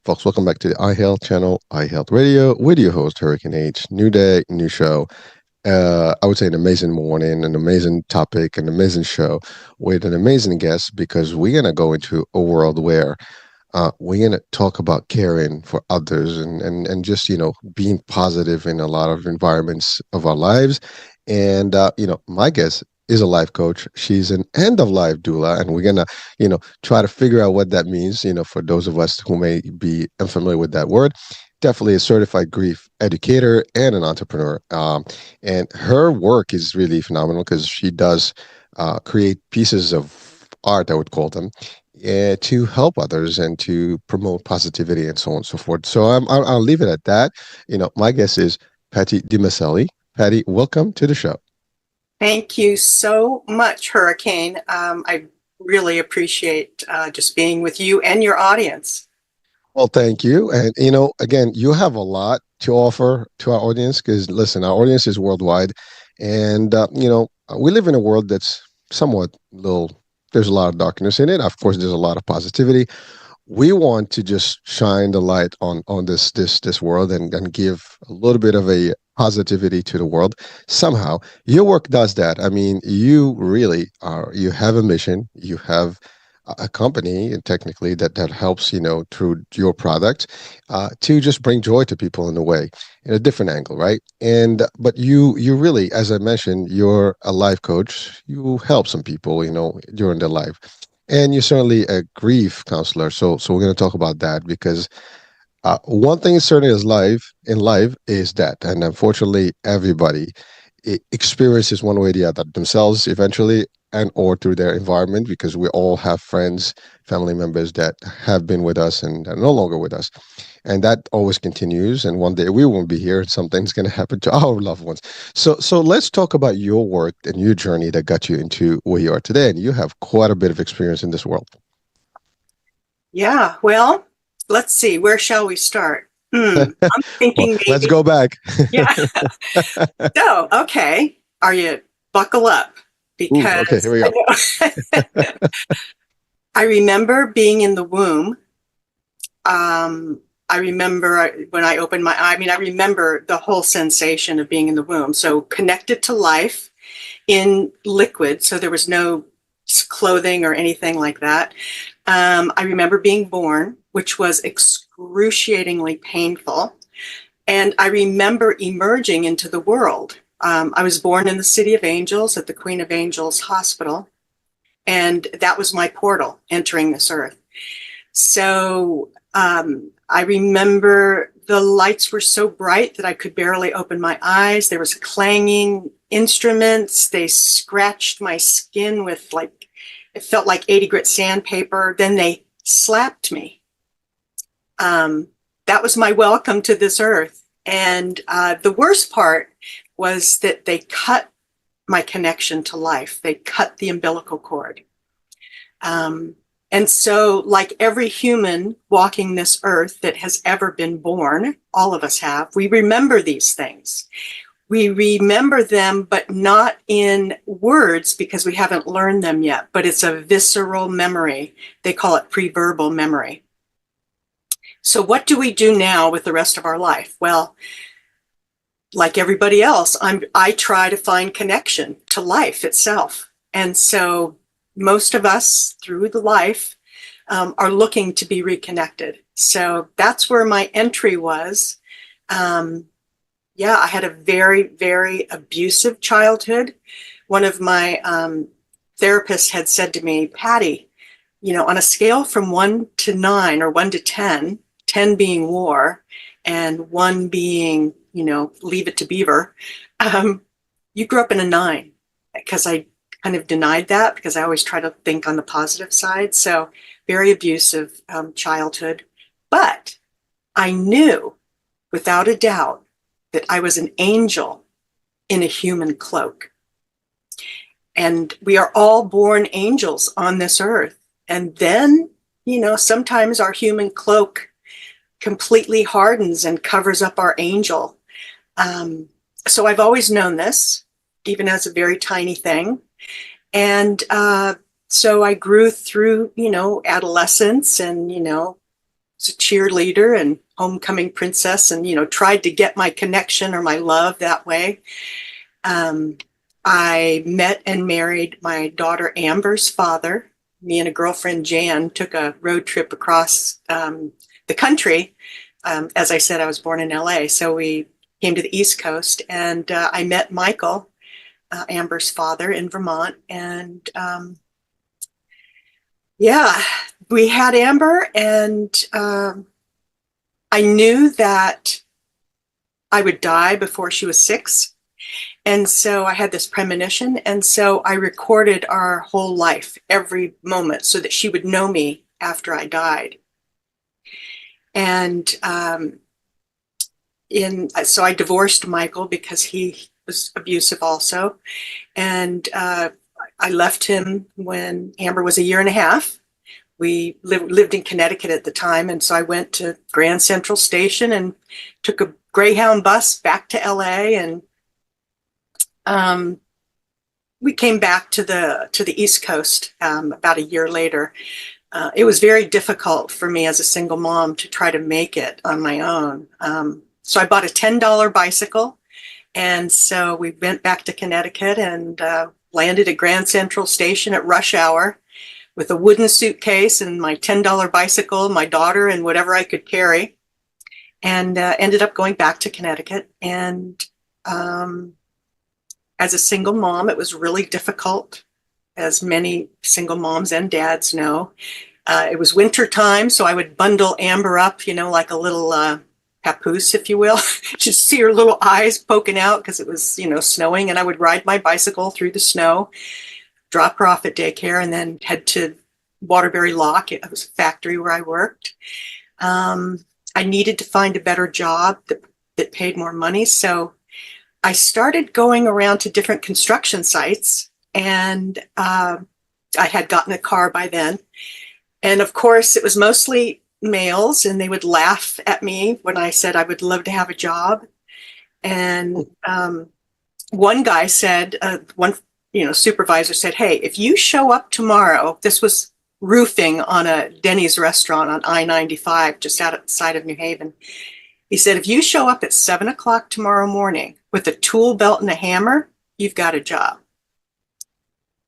Folks, welcome back to the iHealth channel, iHealth Radio, with your host, Hurricane H. New day, new show. I would say an amazing morning, an amazing topic, an amazing show with an amazing guest because we're going to go into a world where we're going to talk about caring for others and just, being positive in a lot of environments of our lives. And, my guest is a life coach. She's an end of life doula, and we're going to, try to figure out what that means, for those of us who may be unfamiliar with that word. Definitely a certified grief educator and an entrepreneur. And her work is really phenomenal because she does create pieces of art, I would call them, to help others and to promote positivity and so on and so forth. So I'll leave it at that. My guess is Patti DiMiceli. Patti, welcome to the show. Thank you so much, Hurricane. I really appreciate just being with you and your audience. Well, thank you. And, again, you have a lot to offer to our audience because, listen, our audience is worldwide. And, we live in a world that's somewhat little, there's a lot of darkness in it. Of course, there's a lot of positivity. We want to just shine the light on this world and give a little bit of a positivity to the world somehow. Your work does that. I mean, you really you have a mission, you have a company, and technically that helps, through your product, to just bring joy to people in a way, in a different angle, right? And but you really, as I mentioned, you're a life coach. You help some people, during their life, and you're certainly a grief counselor. So we're going to talk about that because one thing is certain is life is death, and unfortunately, everybody experiences one way or the other themselves eventually and or through their environment because we all have friends, family members that have been with us and are no longer with us. And that always continues. And one day we won't be here and something's going to happen to our loved ones. So let's talk about your work and your journey that got you into where you are today. And you have quite a bit of experience in this world. Yeah, well, let's see. Where shall we start? I'm thinking Well, maybe. let's go back. Yeah. So, okay. Are you buckle up? Ooh, okay, Because here we go. I remember being in the womb. I remember when I opened my eye. I mean, I remember the whole sensation of being in the womb. So connected to life in liquid. So there was no clothing or anything like that. I remember being born, which was excruciatingly painful. And I remember emerging into the world. I was born in the City of Angels at the Queen of Angels Hospital. And that was my portal entering this earth. So I remember the lights were so bright that I could barely open my eyes. There was clanging instruments. They scratched my skin with it felt like 80 grit sandpaper. Then they slapped me. That was my welcome to this earth. And the worst part was that they cut my connection to life. They cut the umbilical cord. And so, like every human walking this earth that has ever been born, all of us have, we remember these things. We remember them, but not in words because we haven't learned them yet, but it's a visceral memory. They call it pre-verbal memory. So what do we do now with the rest of our life? Well, like everybody else, I try to find connection to life itself. And so most of us through the life are looking to be reconnected. So that's where my entry was. I had a very, very abusive childhood. One of my therapists had said to me, Patti, on a scale from 1 to 9 or 1 to 10, 10 being war and 1 being, leave it to Beaver, you grew up in a 9, because I kind of denied that because I always try to think on the positive side. So very abusive childhood. But I knew without a doubt that I was an angel in a human cloak. And we are all born angels on this earth. And then, sometimes our human cloak completely hardens and covers up our angel. So I've always known this, even as a very tiny thing. And so I grew through, adolescence and, was a cheerleader and homecoming princess, and tried to get my connection or my love that way. I met and married my daughter Amber's father. Me and a girlfriend, Jan, took a road trip across the country. As I said, I was born in LA, so we came to the East Coast, and I met Michael, Amber's father, in Vermont. And yeah, we had Amber, and I knew that I would die before she was 6. And so I had this premonition. And so I recorded our whole life, every moment, so that she would know me after I died. And so I divorced Michael because he was abusive also. And I left him when Amber was 1.5 years. We lived in Connecticut at the time. And so I went to Grand Central Station and took a Greyhound bus back to LA, and we came back to the East Coast about 1 year later. It was very difficult for me as a single mom to try to make it on my own. So I bought a $10 bicycle, and so we went back to Connecticut and landed at Grand Central Station at rush hour with a wooden suitcase and my $10 bicycle, my daughter, and whatever I could carry, and ended up going back to Connecticut. And as a single mom, it was really difficult, as many single moms and dads know. It was winter time, so I would bundle Amber up, like a little papoose, if you will. She'd see her little eyes poking out because it was, snowing, and I would ride my bicycle through the snow, drop her off at daycare, and then head to Waterbury Lock. It was a factory where I worked. I needed to find a better job that paid more money, so I started going around to different construction sites, and I had gotten a car by then. And of course, it was mostly males, and they would laugh at me when I said I would love to have a job. And one guy said, one supervisor said, "Hey, if you show up tomorrow," this was roofing on a Denny's restaurant on I-95 just outside of New Haven. He said, "If you show up at 7 o'clock tomorrow morning with a tool belt and a hammer, you've got a job."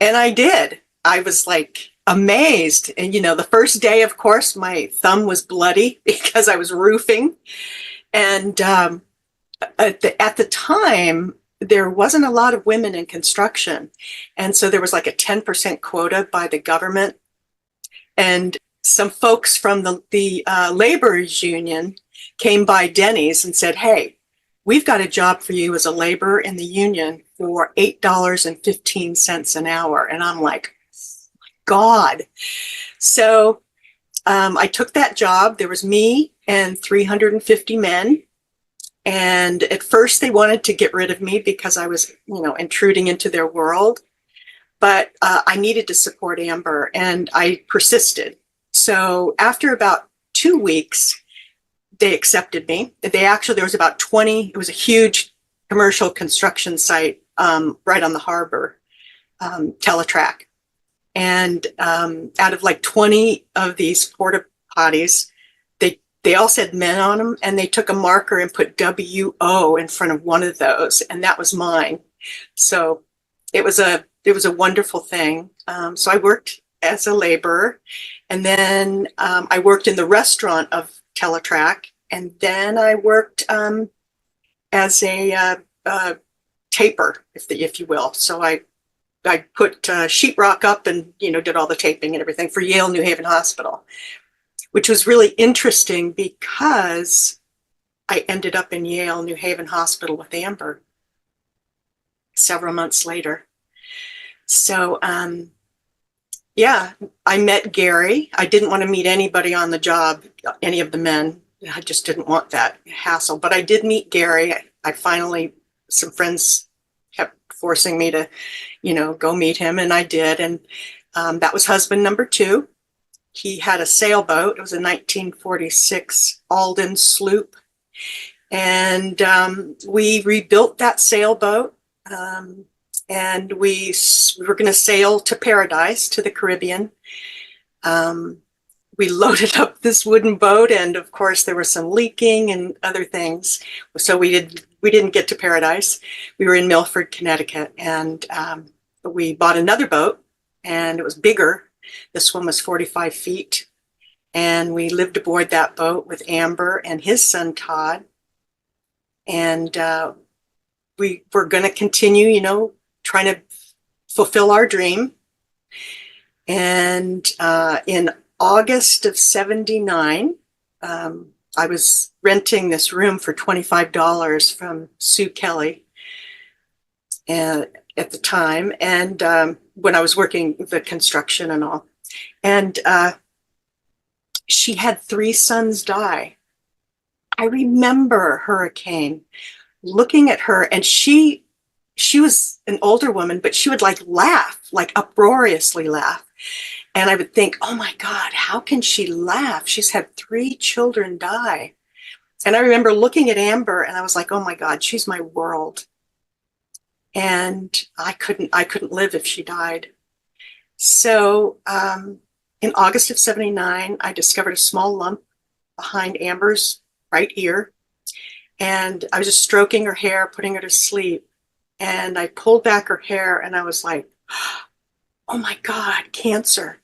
And I did. I was like amazed. And, the first day, of course, my thumb was bloody because I was roofing. And at the time, there wasn't a lot of women in construction. And so there was like a 10% quota by the government. And some folks from the laborers union came by Denny's and said, "Hey, we've got a job for you as a laborer in the union for $8.15 an hour." And I'm like, God. So I took that job. There was me and 350 men. And at first they wanted to get rid of me because I was, intruding into their world. But I needed to support Amber, and I persisted. So after about 2 weeks, they accepted me. There was about 20, it was a huge commercial construction site right on the harbor, Teletrack. And out of like 20 of these porta potties, they all said men on them, and they took a marker and put WO in front of one of those, and that was mine. So it was a wonderful thing. So I worked as a laborer, and then I worked in the restaurant of Teletrack, and then I worked as a taper, if you will. So I put sheetrock up and did all the taping and everything for Yale New Haven Hospital, which was really interesting because I ended up in Yale New Haven Hospital with Amber several months later. So yeah, I met Gary. I didn't want to meet anybody on the job, any of the men. I just didn't want that hassle. But I did meet Gary. I finally, some friends kept forcing me to, go meet him, and I did. And that was husband number 2. He had a sailboat. It was a 1946 Alden sloop. And we rebuilt that sailboat. And we were going to sail to paradise, to the Caribbean. we loaded up this wooden boat, and of course there was some leaking and other things. So we didn't get to paradise. We were in Milford, Connecticut, and we bought another boat, and it was bigger. This one was 45 feet, and we lived aboard that boat with Amber and his son Todd, and we were going to continue, trying to fulfill our dream. And in August of 79, I was renting this room for $25 from Sue Kelly at the time, and when I was working the construction and all. And she had 3 sons die. I remember Hurricane looking at her, and she was an older woman, but she would laugh, uproariously laugh. And I would think, oh my God, how can she laugh? She's had 3 children die. And I remember looking at Amber, and I was like, oh my God, she's my world. And I couldn't live if she died. So in August of 79, I discovered a small lump behind Amber's right ear. And I was just stroking her hair, putting her to sleep. And I pulled back her hair, and I was like, oh my God, cancer.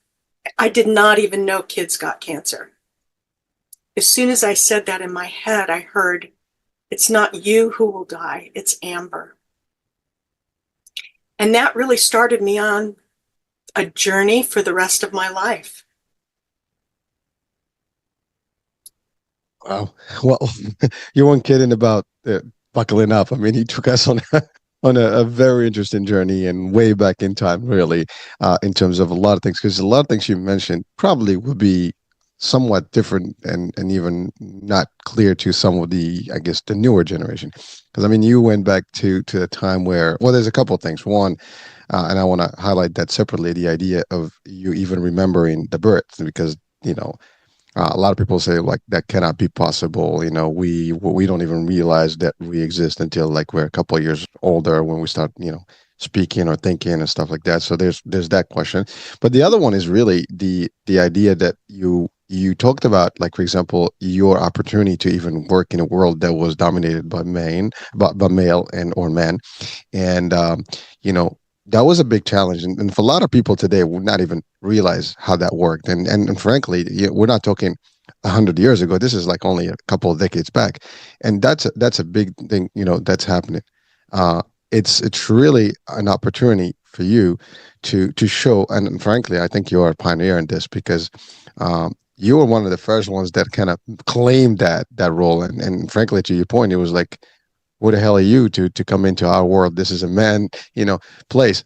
I did not even know kids got cancer. As soon as I said that in my head, I heard, it's not you who will die, it's Amber. And that really started me on a journey for the rest of my life. Wow. Well, you weren't kidding about buckling up. I mean, he took us on on a very interesting journey and way back in time, really, in terms of a lot of things. Because a lot of things you mentioned probably would be somewhat different and even not clear to some of the, I guess, the newer generation. Because I mean, you went back to a time where, well, there's a couple of things. One, and I want to highlight that separately, the idea of you even remembering the birth, because a lot of people say like that cannot be possible. We don't even realize that we exist until like we're a couple of years older when we start, speaking or thinking and stuff like that. So there's that question. But the other one is really the idea that you talked about, like for example, your opportunity to even work in a world that was dominated by by male and or men, and you know that was a big challenge, and for a lot of people today would not even realize how that worked. And frankly, we're not talking 100 years ago. This is like only a couple of decades back, and that's a big thing. That's happening. Uh, it's really an opportunity for you to show, and frankly, I think you are a pioneer in this because you were one of the first ones that kind of claimed that role. And frankly, to your point, it was like, who the hell are you to come into our world? This is a man, place.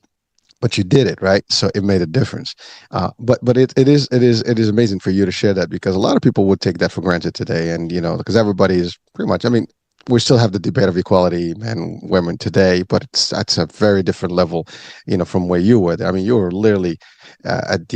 But you did it, right? So it made a difference. But it is amazing for you to share that, because a lot of people would take that for granted today, and because everybody is pretty much. I mean, we still have the debate of equality, men, women today, but that's a very different level, from where you were. I mean, you were literally at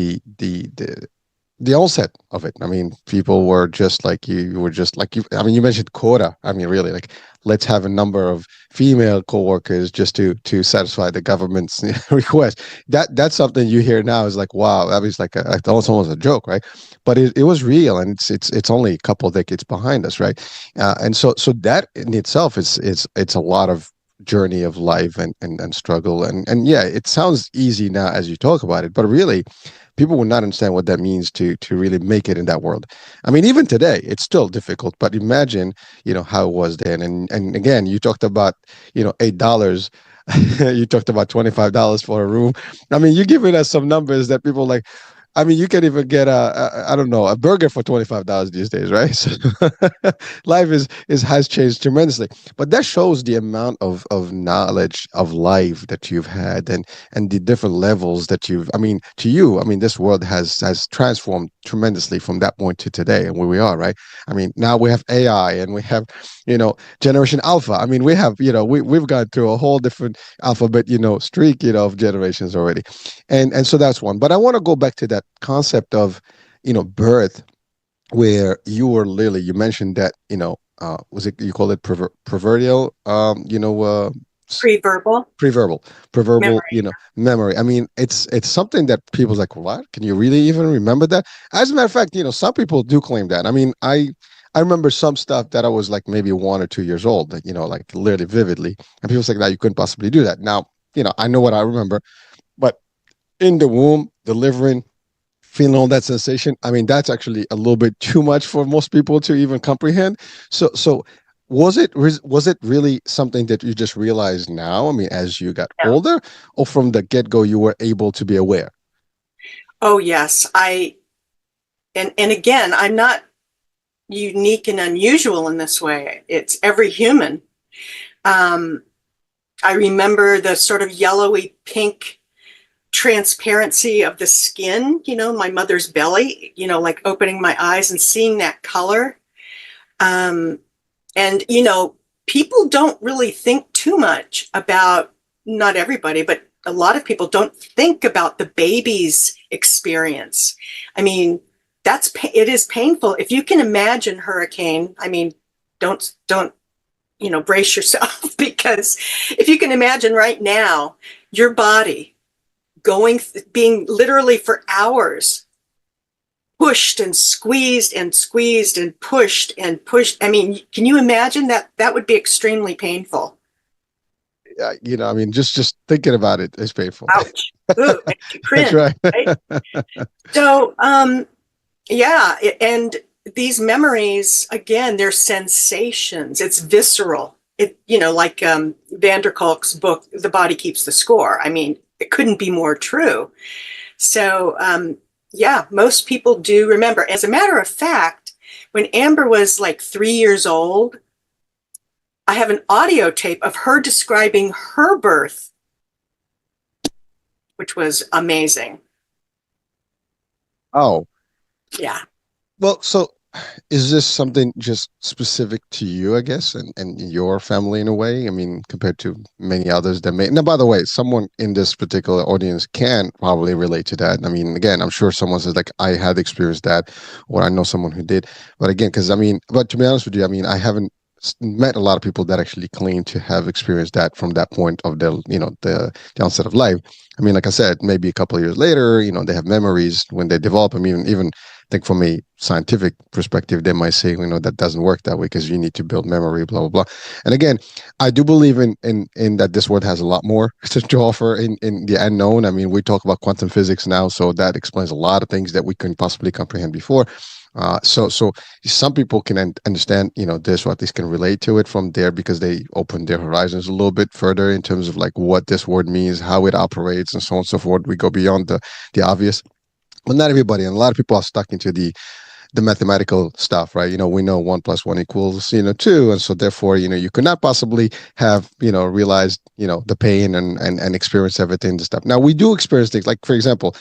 the onset of it. I mean, people were just like you. You were just like you. I mean, you mentioned quota. I mean, really, like, let's have a number of female co-workers just to satisfy the government's request. That's something you hear now is like, wow, that was like it's almost a joke, right? But it was real, and it's only a couple of decades behind us, right? And so that in itself it's a lot of journey of life and struggle, and yeah, it sounds easy now as you talk about it, but really people would not understand what that means to really make it in that world. I mean, even today, it's still difficult, but imagine, how it was then. And again, you talked about, $8. You talked about $25 for a room. I mean, you're giving us some numbers that people like. I mean, you can even get I don't know, a burger for $25 these days, right? So life is has changed tremendously. But that shows the amount of knowledge of life that you've had, and the different levels that you've. I mean, to you, I mean, this world has transformed tremendously from that point to today and where we are, right? I mean, now we have AI, and we have, Generation Alpha. I mean, we have, we've gone through a whole different alphabet, streak, of generations already. And so that's one. But I want to go back to that concept of, birth, where you were literally, you mentioned that, was it, you call it proverbial, Pre-verbal pre-verbal pre-verbal memory. memory. I mean, it's something that people's like, what, can you really even remember that? As a matter of fact, some people do claim that. I mean, I remember some stuff that I was like maybe 1 or 2 years old, like literally vividly, and people say that you couldn't possibly do that. Now, I know what I remember, but in the womb delivering, feeling all that sensation, I mean, that's actually a little bit too much for most people to even comprehend. So was it really something that you just realized now, I mean, as you got Yeah. older, or from the get-go you were able to be aware? Oh yes, and again, I'm not unique and unusual in this way. It's every human. Um, I remember the sort of yellowy pink transparency of the skin, my mother's belly, like opening my eyes and seeing that color. Um, and, people don't really think too much about, not everybody, but a lot of people don't think about the baby's experience. I mean, it is painful. If you can imagine hurricane, I mean, don't brace yourself because if you can imagine right now, your body being literally for hours pushed and squeezed and pushed and pushed. I mean, can you imagine that? That would be extremely painful. I mean, just thinking about it is painful. Ouch. Ooh, makes you That's cringe, right. right? So, yeah, and these memories, again, they're sensations. It's visceral. Like van der Kolk's book, The Body Keeps the Score. I mean, it couldn't be more true. So, yeah, most people do remember. As a matter of fact, when Amber was like 3 years old, I have an audio tape of her describing her birth, which was amazing. Oh, Yeah. well, so is this something just specific to you, I guess, and your family in a way? I mean, compared to many others that may. Now, by the way, someone in this particular audience can probably relate to that. I mean, again, I'm sure someone says like, I had experienced that, or I know someone who did. But again, because I mean, but to be honest with you, I mean, I haven't met a lot of people that actually claim to have experienced that from that point of the onset of life. I mean, like I said, maybe a couple of years later, they have memories when they develop. I mean, even think from a scientific perspective, they might say, that doesn't work that way because you need to build memory, blah, blah, blah. And again, I do believe in that this world has a lot more to offer in the unknown. I mean, we talk about quantum physics now, so that explains a lot of things that we couldn't possibly comprehend before. So some people can understand, this, or at least can relate to it from there because they open their horizons a little bit further in terms of like what this word means, how it operates, and so on and so forth. We go beyond the obvious. But not everybody, and a lot of people are stuck into the mathematical stuff, right? We know 1 + 1 = 2, and so therefore, you could not possibly have realized the pain and experience everything, the stuff. Now we do experience things like, for example,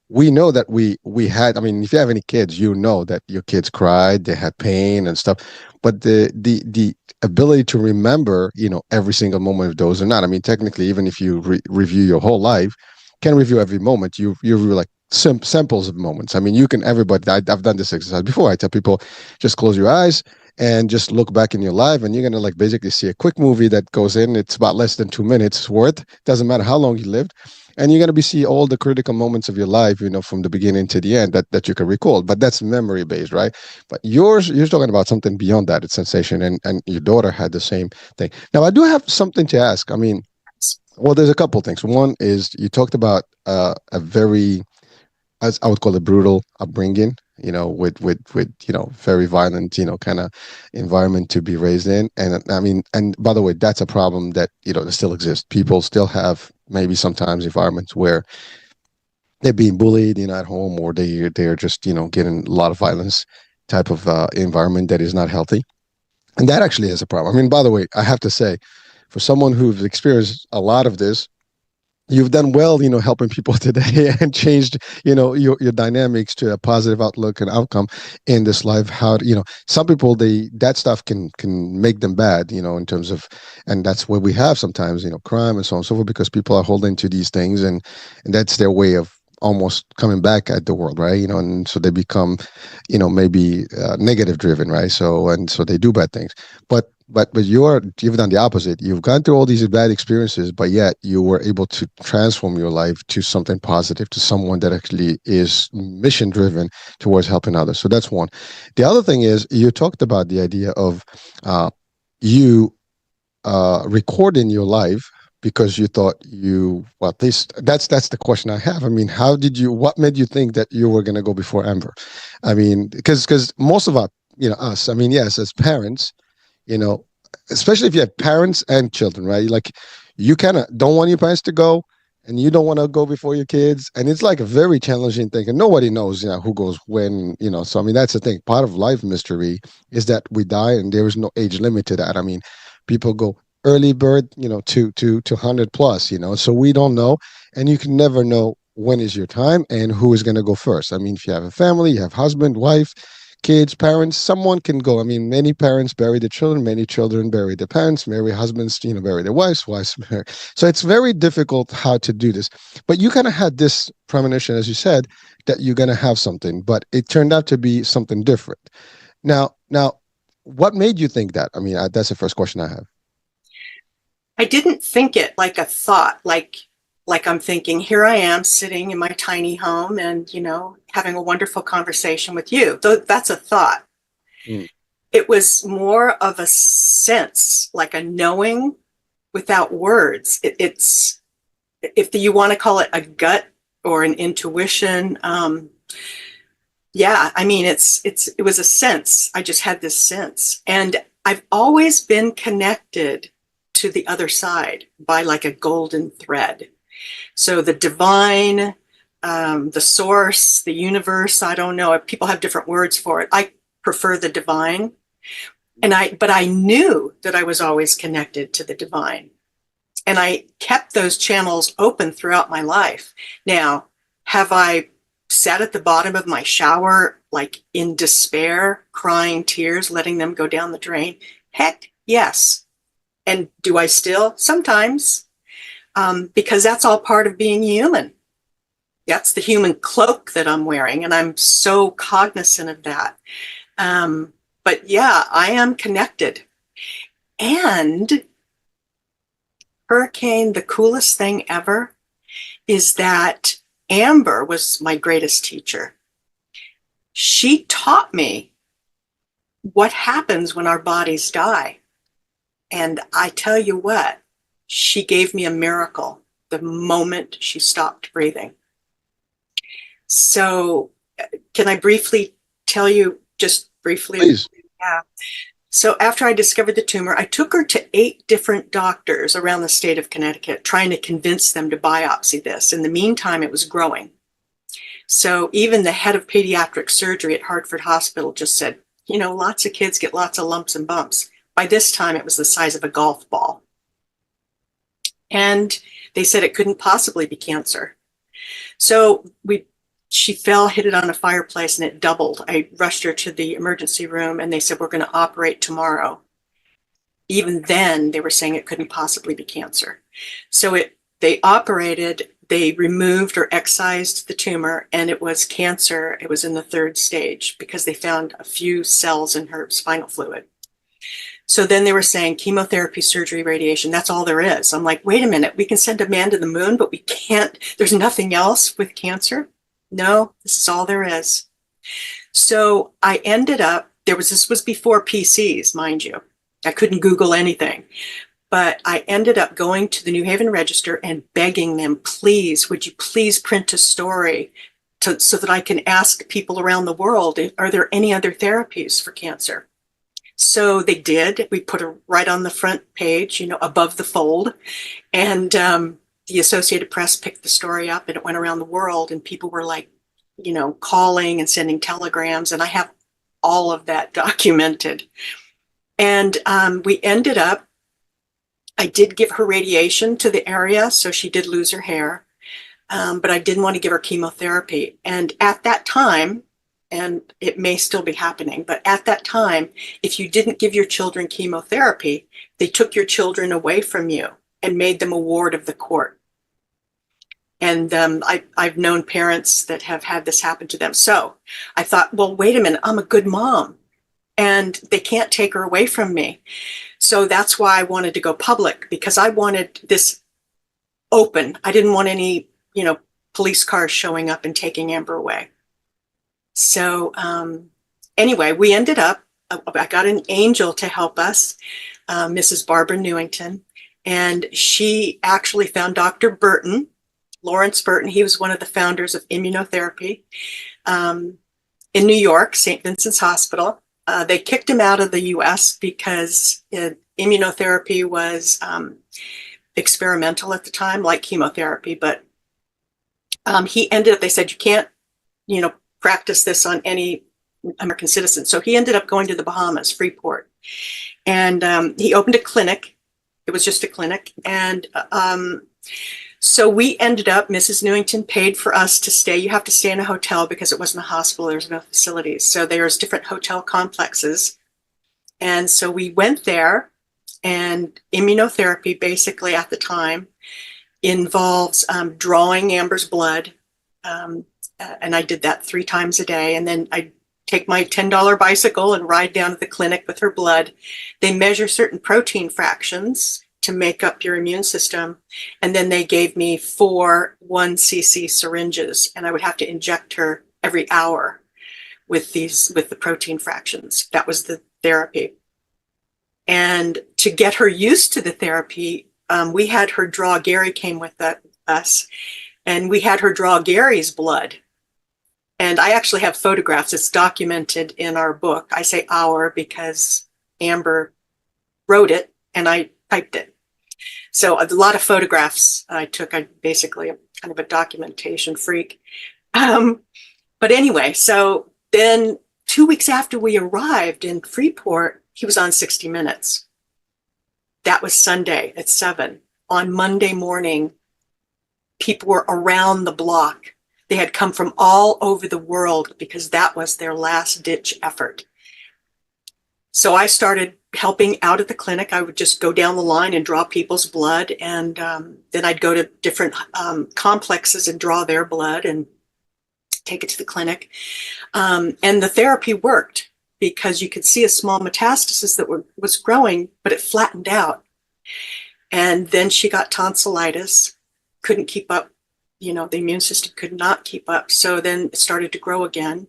we know that we had. I mean, if you have any kids, that your kids cried, they had pain and stuff, but the ability to remember every single moment of those or not. I mean, technically, even if you review your whole life, can review every moment. You review like samples of moments. I mean, you can, everybody, I've done this exercise before. I tell people, just close your eyes and just look back in your life, and you're going to like basically see a quick movie that goes in. It's about less than 2 minutes worth. Doesn't matter how long you lived. And you're going to be see all the critical moments of your life, from the beginning to the end that you can recall. But that's memory based, right? But you're talking about something beyond that. It's sensation, and your daughter had the same thing. Now, I do have something to ask. I mean, well, there's a couple things. One is you talked about a very, as I would call it, brutal upbringing, with very violent, kind of environment to be raised in. And I mean, and by the way, that's a problem that, that still exists. People still have maybe sometimes environments where they're being bullied, at home, or they're just, getting a lot of violence type of environment that is not healthy. And that actually is a problem. I mean, by the way, I have to say, for someone who's experienced a lot of this, you've done well, helping people today and changed, your dynamics to a positive outlook and outcome in this life. How, some people, that stuff can make them bad, in terms of, and that's where we have sometimes, crime and so on and so forth, because people are holding to these things, and that's their way of almost coming back at the world, right? And so they become, maybe negative driven, right? So they do bad things. But you've done the opposite. You've gone through all these bad experiences, but yet you were able to transform your life to something positive, to someone that actually is mission driven towards helping others. So that's one. The other thing is you talked about the idea of you recording your life because you thought this that's the question I have. I mean, what made you think that you were going to go before Amber? I mean, because most of us, I mean, yes, as parents, you know, especially if you have parents and children, right? Like, you kind of don't want your parents to go, and you don't want to go before your kids, and it's like a very challenging thing, and nobody knows, who goes when, So I mean, that's the thing. Part of life mystery is that we die, and there is no age limit to that. I mean, people go early bird, to 100 plus, So we don't know, and you can never know when is your time and who is going to go first. I mean, if you have a family, you have husband, wife, kids, parents, someone can go. I mean, many parents bury their children, many children bury their parents, many husbands, bury their wives bury. So it's very difficult how to do this. But you kind of had this premonition, as you said, that you're going to have something, but it turned out to be something different. Now, what made you think that? I mean, that's the first question I have. I didn't think it like a thought, like I'm thinking, here I am sitting in my tiny home and, having a wonderful conversation with you. That's a thought. Mm. It was more of a sense, like a knowing without words. It's, if you want to call it a gut or an intuition. Yeah, I mean, it was a sense. I just had this sense. And I've always been connected to the other side by like a golden thread. So the divine, the source, the universe, I don't know. People have different words for it. I prefer the divine. But I knew that I was always connected to the divine. And I kept those channels open throughout my life. Now, have I sat at the bottom of my shower, like in despair, crying tears, letting them go down the drain? Heck, yes. And do I still? Sometimes, because that's all part of being human. That's the human cloak that I'm wearing, and I'm so cognizant of that. But yeah, I am connected. And Hurricane, the coolest thing ever is that Amber was my greatest teacher. She taught me what happens when our bodies die. And I tell you what, she gave me a miracle the moment she stopped breathing. So can I briefly tell you, just briefly? Please. Yeah. So after I discovered the tumor, I took her to 8 different doctors around the state of Connecticut, trying to convince them to biopsy this. In the meantime, it was growing. So even the head of pediatric surgery at Hartford Hospital just said, lots of kids get lots of lumps and bumps. By this time, it was the size of a golf ball. And they said it couldn't possibly be cancer. So she fell, hit it on a fireplace, and it doubled. I rushed her to the emergency room, and they said, we're going to operate tomorrow. Even then, they were saying it couldn't possibly be cancer. So they operated, they removed or excised the tumor, and it was cancer. It was in the 3rd stage because they found a few cells in her spinal fluid. So then they were saying chemotherapy, surgery, radiation, that's all there is. I'm like, wait a minute, we can send a man to the moon, but we can't, there's nothing else with cancer? No, this is all there is. So I ended up, this was before PCs, mind you. I couldn't Google anything. But I ended up going to the New Haven Register and begging them, please, would you please print a story so that I can ask people around the world, are there any other therapies for cancer? So they did. We put it right on the front page, above the fold. And the Associated Press picked the story up, and it went around the world, and people were like, calling and sending telegrams. And I have all of that documented. And we ended up, I did give her radiation to the area, so she did lose her hair, but I didn't want to give her chemotherapy. And at that time, and it may still be happening, but at that time, if you didn't give your children chemotherapy, they took your children away from you and made them a ward of the court. And I've known parents that have had this happen to them. So I thought, well, wait a minute, I'm a good mom and they can't take her away from me. So that's why I wanted to go public, because I wanted this open. I didn't want any, police cars showing up and taking Amber away. So anyway, we ended up, I got an angel to help us, Mrs. Barbara Newington, and she actually found Dr. Burton, Lawrence Burton. He was one of the founders of immunotherapy in New York, St. Vincent's Hospital. They kicked him out of the US because immunotherapy was experimental at the time, like chemotherapy. But he ended up, they said, you can't, practice this on any American citizen. So he ended up going to the Bahamas, Freeport. And he opened a clinic. It was just a clinic. And so we ended up, Mrs. Newington paid for us to stay. You have to stay in a hotel because it wasn't a hospital. There's no facilities. So there's different hotel complexes. And so we went there, and immunotherapy basically at the time involves drawing Amber's blood. And I did that 3 times a day. And then I take my $10 bicycle and ride down to the clinic with her blood. They measure certain protein fractions to make up your immune system. And then they gave me 4 1cc syringes, and I would have to inject her every hour with the protein fractions. That was the therapy. And to get her used to the therapy, we had her draw, Gary came with us, and we had her draw Gary's blood. And I actually have photographs. It's documented in our book. I say our because Amber wrote it and I typed it. So a lot of photographs I took. I'm basically kind of a documentation freak. But anyway, so then 2 weeks after we arrived in Freeport, he was on 60 Minutes. That was Sunday at 7. On Monday morning, people were around the block. They had come from all over the world because that was their last ditch effort. So I started helping out at the clinic. I would just go down the line and draw people's blood. And then I'd go to different complexes and draw their blood and take it to the clinic. And the therapy worked because you could see a small metastasis that was growing, but it flattened out. And then she got tonsillitis, couldn't keep up. The immune system could not keep up. So then it started to grow again.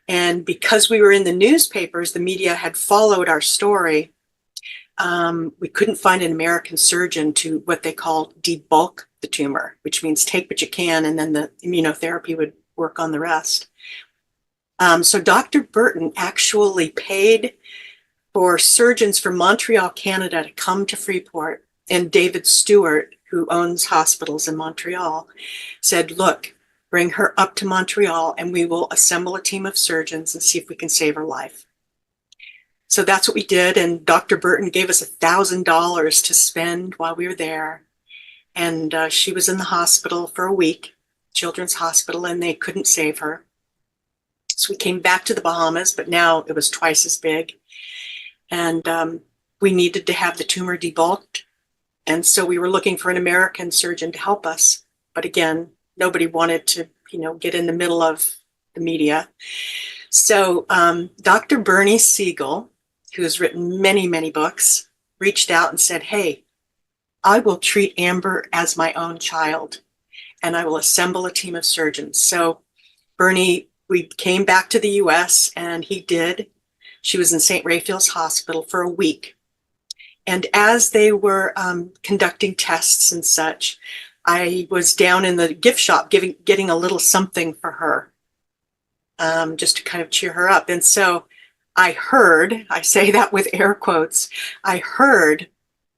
And because we were in the newspapers, the media had followed our story. We couldn't find an American surgeon to what they call debulk the tumor, which means take what you can, and then the immunotherapy would work on the rest. So Dr. Burton actually paid for surgeons from Montreal, Canada to come to Freeport. And David Stewart, who owns hospitals in Montreal, said, look, bring her up to Montreal and we will assemble a team of surgeons and see if we can save her life. So that's what we did. And Dr. Burton gave us $1,000 to spend while we were there. And she was in the hospital for a week, Children's Hospital, and they couldn't save her. So we came back to the Bahamas, but now it was twice as big. And we needed to have the tumor debulked. And so we were looking for an American surgeon to help us. But again, nobody wanted to, get in the middle of the media. So Dr. Bernie Siegel, who has written many, many books, reached out and said, hey, I will treat Amber as my own child, and I will assemble a team of surgeons. So Bernie, we came back to the US, and he did. She was in St. Raphael's Hospital for a week. And as they were conducting tests and such, I was down in the gift shop getting a little something for her, just to kind of cheer her up. And so I heard, I say that with air quotes, I heard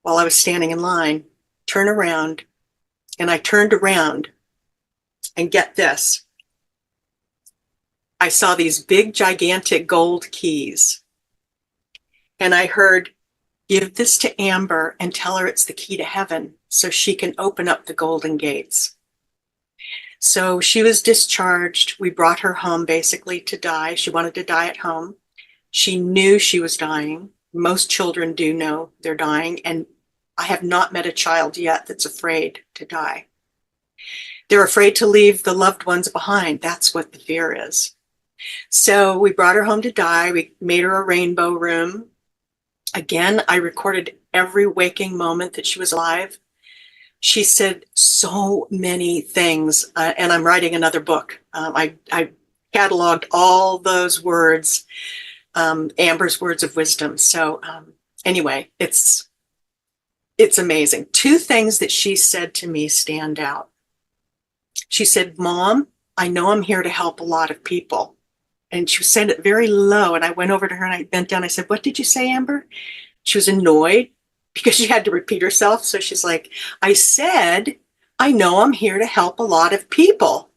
while I was standing in line, turn around, and I turned around, and get this. I saw these big, gigantic gold keys, and I heard, give this to Amber and tell her it's the key to heaven so she can open up the golden gates. So she was discharged. We brought her home basically to die. She wanted to die at home. She knew she was dying. Most children do know they're dying. And I have not met a child yet that's afraid to die. They're afraid to leave the loved ones behind. That's what the fear is. So we brought her home to die. We made her a rainbow room. Again, I recorded every waking moment that she was alive. She said so many things, and I'm writing another book. I cataloged all those words, Amber's words of wisdom. So anyway, it's amazing. Two things that she said to me stand out. She said, Mom, I know I'm here to help a lot of people. And she said it very low. And I went over to her and I bent down. I said, what did you say, Amber? She was annoyed because she had to repeat herself. So she's like, I said, I know I'm here to help a lot of people.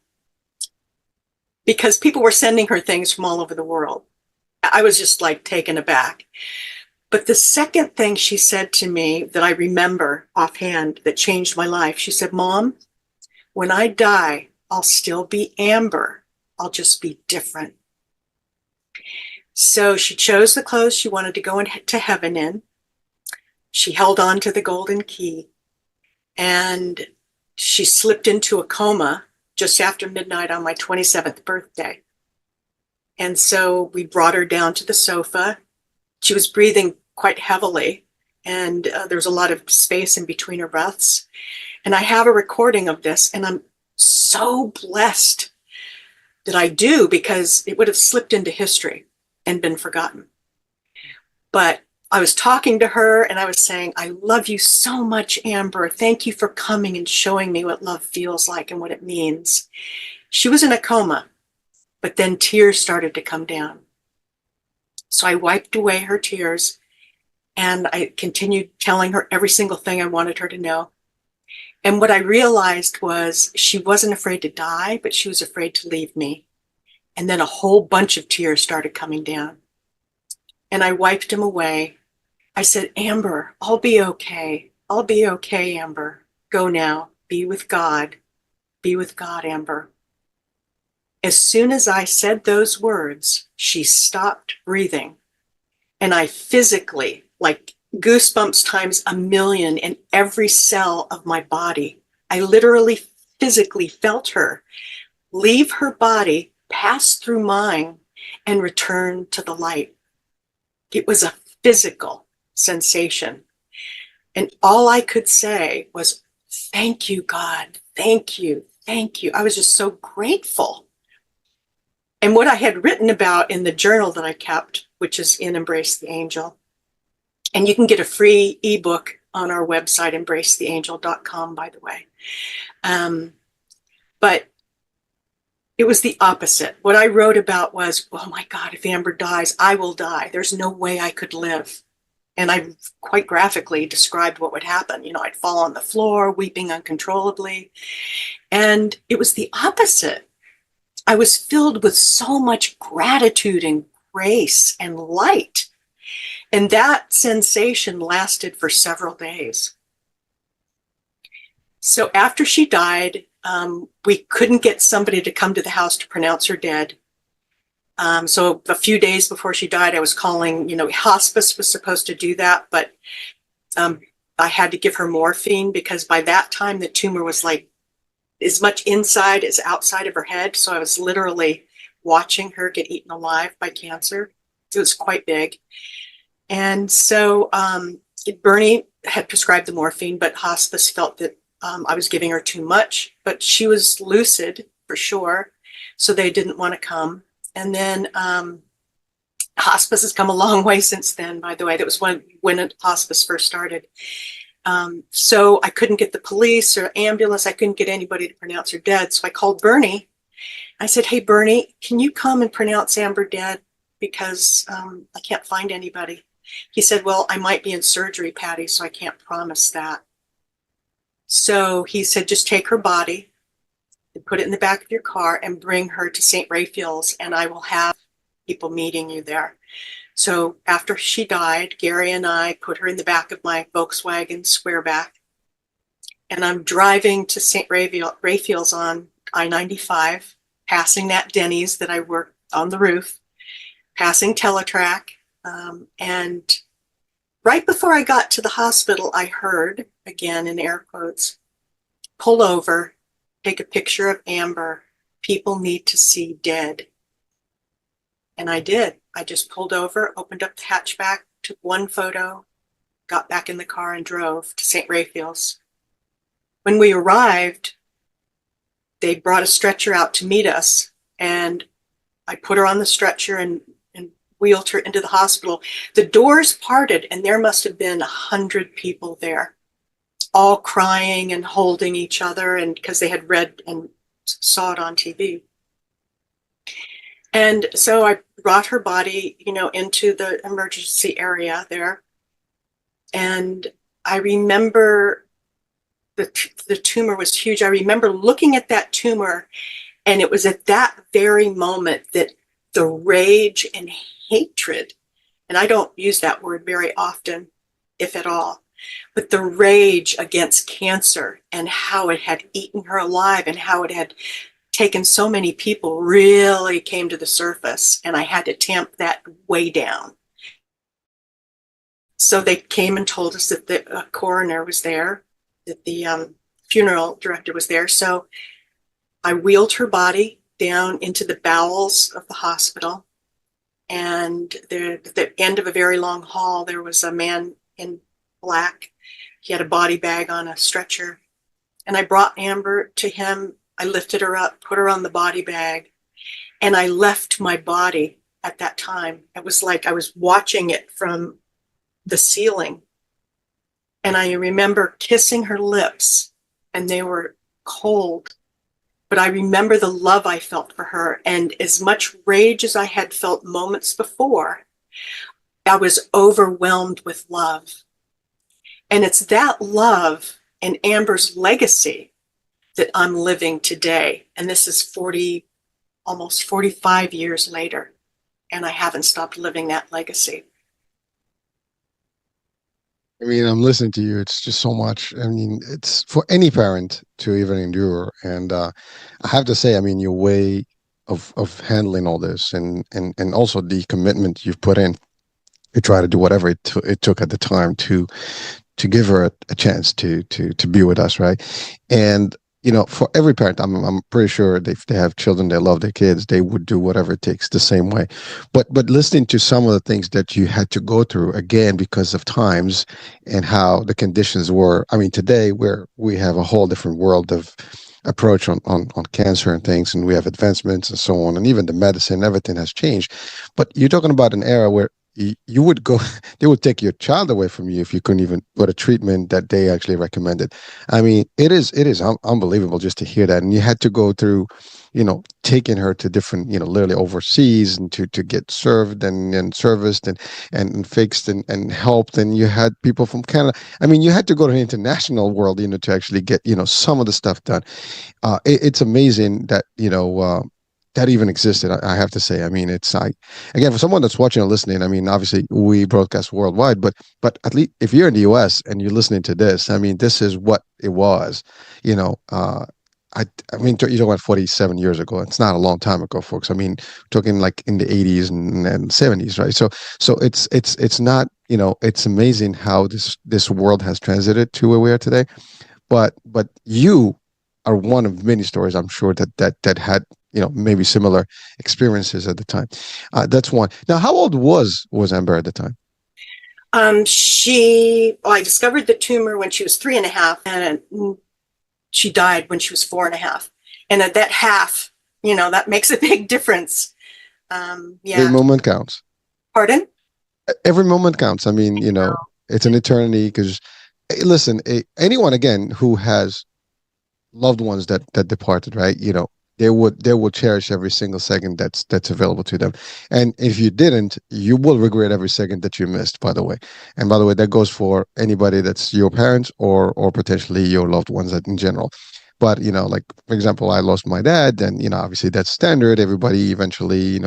Because people were sending her things from all over the world. I was just like taken aback. But the second thing she said to me that I remember offhand that changed my life, she said, Mom, when I die, I'll still be Amber. I'll just be different. So she chose the clothes she wanted to go into heaven in. She held on to the golden key, and she slipped into a coma just after midnight on my 27th birthday. And so we brought her down to the sofa. She was breathing quite heavily, and there was a lot of space in between her breaths. And I have a recording of this, and I'm so blessed that I do, because it would have slipped into history and been forgotten. But I was talking to her and I was saying, I love you so much, Amber. Thank you for coming and showing me what love feels like and what it means. She was in a coma, but then tears started to come down. So I wiped away her tears and I continued telling her every single thing I wanted her to know. And what I realized was she wasn't afraid to die, but she was afraid to leave me. And then a whole bunch of tears started coming down. And I wiped them away. I said, Amber, I'll be okay. I'll be okay, Amber. Go now. Be with God. Be with God, Amber. As soon as I said those words, she stopped breathing. And I physically, like goosebumps times a million in every cell of my body, I literally physically felt her leave her body, pass through mine, and return to the light. It was a physical sensation. And all I could say was, thank you, God. Thank you. Thank you. I was just so grateful. And what I had written about in the journal that I kept, which is in Embrace the Angel, and you can get a free ebook on our website, embracetheangel.com, by the way. But it was the opposite. What I wrote about was, oh my God, if Amber dies, I will die. There's no way I could live. And I quite graphically described what would happen. You know, I'd fall on the floor, weeping uncontrollably. And it was the opposite. I was filled with so much gratitude and grace and light. And that sensation lasted for several days. So after she died, we couldn't get somebody to come to the house to pronounce her dead. So a few days before she died, I was calling, hospice was supposed to do that, but I had to give her morphine because by that time the tumor was like as much inside as outside of her head. So I was literally watching her get eaten alive by cancer. It was quite big. And so Bernie had prescribed the morphine, but hospice felt that I was giving her too much, but she was lucid for sure. So they didn't want to come. And then hospice has come a long way since then, by the way. That was when hospice first started. So I couldn't get the police or ambulance. I couldn't get anybody to pronounce her dead. So I called Bernie. I said, hey, Bernie, can you come and pronounce Amber dead? Because I can't find anybody. He said, well, I might be in surgery, Patti, so I can't promise that. So he said, just take her body and put it in the back of your car and bring her to St. Raphael's, and I will have people meeting you there. So after she died, Gary and I put her in the back of my Volkswagen Squareback, and I'm driving to St. Raphael's on I-95, passing that Denny's that I worked on the roof, passing Teletrack, and right before I got to the hospital, I heard, again in air quotes, pull over, take a picture of Amber. People need to see dead. And I did. I just pulled over, opened up the hatchback, took one photo, got back in the car and drove to St. Raphael's. When we arrived, they brought a stretcher out to meet us, and I put her on the stretcher and wheeled her into the hospital. The doors parted, and there must have been 100 people there, all crying and holding each other, and because they had read and saw it on TV. And so I brought her body, into the emergency area there. And I remember the tumor was huge. I remember looking at that tumor, and it was at that very moment that the rage and hatred, and I don't use that word very often, if at all, but the rage against cancer and how it had eaten her alive and how it had taken so many people really came to the surface, and I had to tamp that way down. So they came and told us that the coroner was there, that the funeral director was there. So I wheeled her body down into the bowels of the hospital, and at the end of a very long hall, there was a man in black. He had a body bag on a stretcher, and I brought Amber to him. I lifted her up, put her on the body bag, and I left my body at that time. It was like I was watching it from the ceiling. And I remember kissing her lips, and they were cold. But I remember the love I felt for her. And as much rage as I had felt moments before, I was overwhelmed with love. And it's that love and Amber's legacy that I'm living today. And this is almost 45 years later. And I haven't stopped living that legacy. I mean, I'm listening to you. It's just so much. I mean, it's for any parent to even endure. And I have to say, I mean, your way of handling all this, and also the commitment you've put in to try to do whatever it took at the time to give her a chance to be with us, right? And for every parent, I'm pretty sure if they have children, they love their kids, they would do whatever it takes the same way. But listening to some of the things that you had to go through, again, because of times and how the conditions were. I mean, today where we have a whole different world of approach on cancer and things, and we have advancements and so on, and even the medicine, everything has changed. But you're talking about an era where you would go, they would take your child away from you if you couldn't even put a treatment that they actually recommended. I mean, it is unbelievable just to hear that. And you had to go through, taking her to different, literally overseas, and to get served and serviced and fixed and helped. And you had people from Canada. I mean, you had to go to the international world, to actually get, some of the stuff done. It's amazing that, that even existed. I have to say. I mean, again, for someone that's watching or listening. I mean, obviously we broadcast worldwide, but at least if you're in the U.S. and you're listening to this, I mean, this is what it was. I mean, you're talking about 47 years ago. It's not a long time ago, folks. I mean, talking like in the 80s and 70s, right? So it's not. It's amazing how this world has transited to where we are today. But you are one of many stories, I'm sure, that had maybe similar experiences at the time. That's one. Now, how old was Amber at the time? I discovered the tumor when she was 3.5, and she died when she was 4.5. And at that half, that makes a big difference. Yeah. Every moment counts. Pardon? Every moment counts. I mean, it's an eternity because, listen, anyone, again, who has loved ones that departed, right? They will cherish every single second that's available to them. And if you didn't, you will regret every second that you missed, by the way. And by the way, that goes for anybody that's your parents or potentially your loved ones in general. But, like, for example, I lost my dad, and, obviously that's standard. Everybody eventually,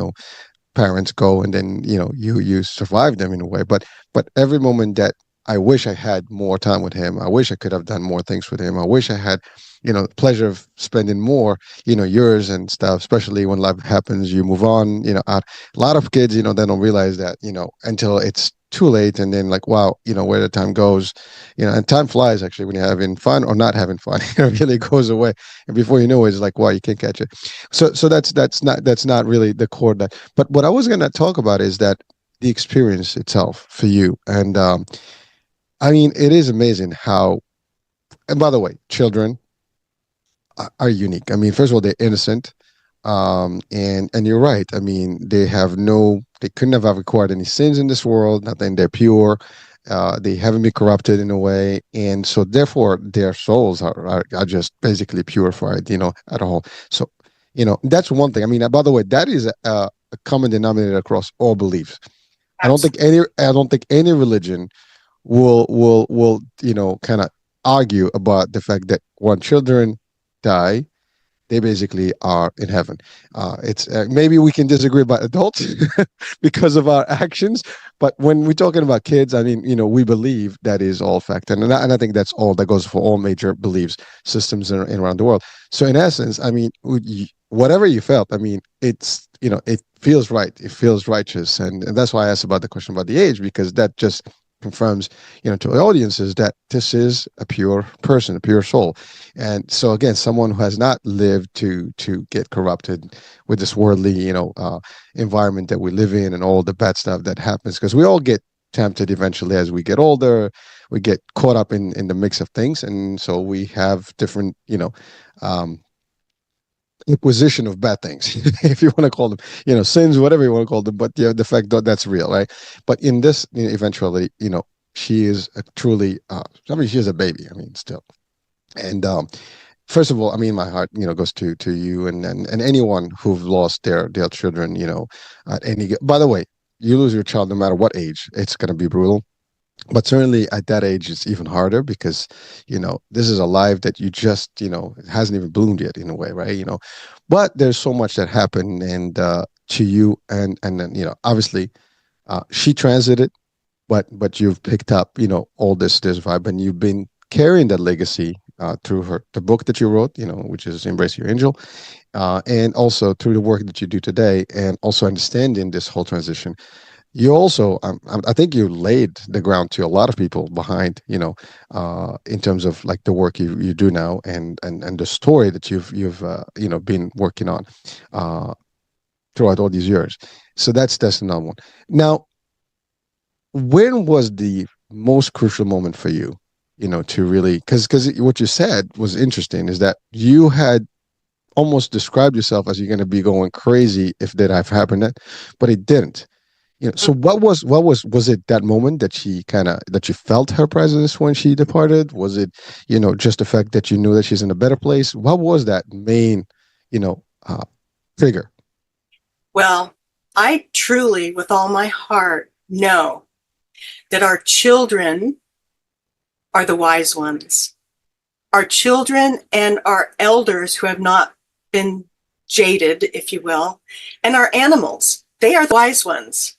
parents go, and then, you survive them in a way. But every moment that I wish I had more time with him, I wish I could have done more things with him. I wish I had, the pleasure of spending more, years and stuff, especially when life happens, you move on, a lot of kids, they don't realize that, until it's too late, and then like, wow, where the time goes, and time flies actually when you're having fun or not having fun. It really goes away, and before you know it, it's like, wow, you can't catch it. So that's not really the core. That, but what I was going to talk about is that the experience itself for you, and I mean, it is amazing how. And by the way, children are unique. I mean, first of all, they're innocent, and you're right. I mean, they couldn't have acquired any sins in this world. Nothing. They're pure. They haven't been corrupted in a way, and so therefore their souls are just basically purified. At all. So, that's one thing. I mean, by the way, that is a common denominator across all beliefs. Absolutely. I don't think any religion will kind of argue about the fact that when children die, they basically are in heaven. It's maybe we can disagree about adults because of our actions, but when we're talking about kids, I mean, we believe that is all fact, and I think that's all that goes for all major beliefs systems around the world. So in essence, I mean, whatever you felt, I mean, it feels right, it feels righteous, and that's why I asked about the question about the age, because that just confirms, to the audiences that this is a pure person, a pure soul. And so again, someone who has not lived to get corrupted with this worldly, environment that we live in and all the bad stuff that happens, because we all get tempted eventually as we get older. We get caught up in the mix of things, and so we have different, um, inquisition of bad things, if you want to call them, sins, whatever you want to call them. But yeah, the fact that that's real, right? But in this, eventually, she is a truly, I mean, she is a baby. I mean, still. And first of all, I mean, my heart, goes to you and anyone who've lost their children, at any. By the way, you lose your child no matter what age, it's going to be brutal. But certainly at that age, it's even harder because, this is a life that you just, it hasn't even bloomed yet in a way, right? But there's so much that happened and to you, and then, obviously, she transited, but you've picked up, all this vibe, and you've been carrying that legacy through the book that you wrote, which is Embrace Your Angel, and also through the work that you do today, and also understanding this whole transition. You also, I think you laid the ground to a lot of people behind, in terms of like the work you do now, and the story that you've been working on throughout all these years. So that's another one. Now, when was the most crucial moment for you, to really, because what you said was interesting, is that you had almost described yourself as you're going to be going crazy if that have happened, but it didn't. So was it that moment that that you felt her presence when she departed? Was it, just the fact that you knew that she's in a better place? What was that main, you know, uh, trigger? Well, I truly, with all my heart, know that our children are the wise ones. Our children and our elders who have not been jaded, if you will, and our animals, they are the wise ones.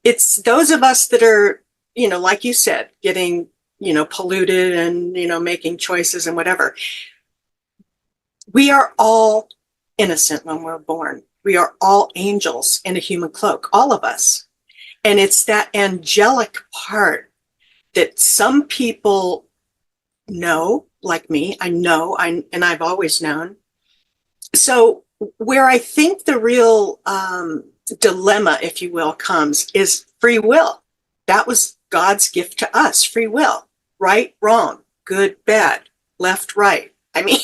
It's those of us that are, like you said, getting, polluted and, making choices and whatever. We are all innocent when we're born. We are all angels in a human cloak, all of us. And it's that angelic part that some people know, like me. And I've always known. So where I think the real dilemma, if you will, comes is free will. That was God's gift to us, free will. Right, wrong, good, bad, left, right. I mean,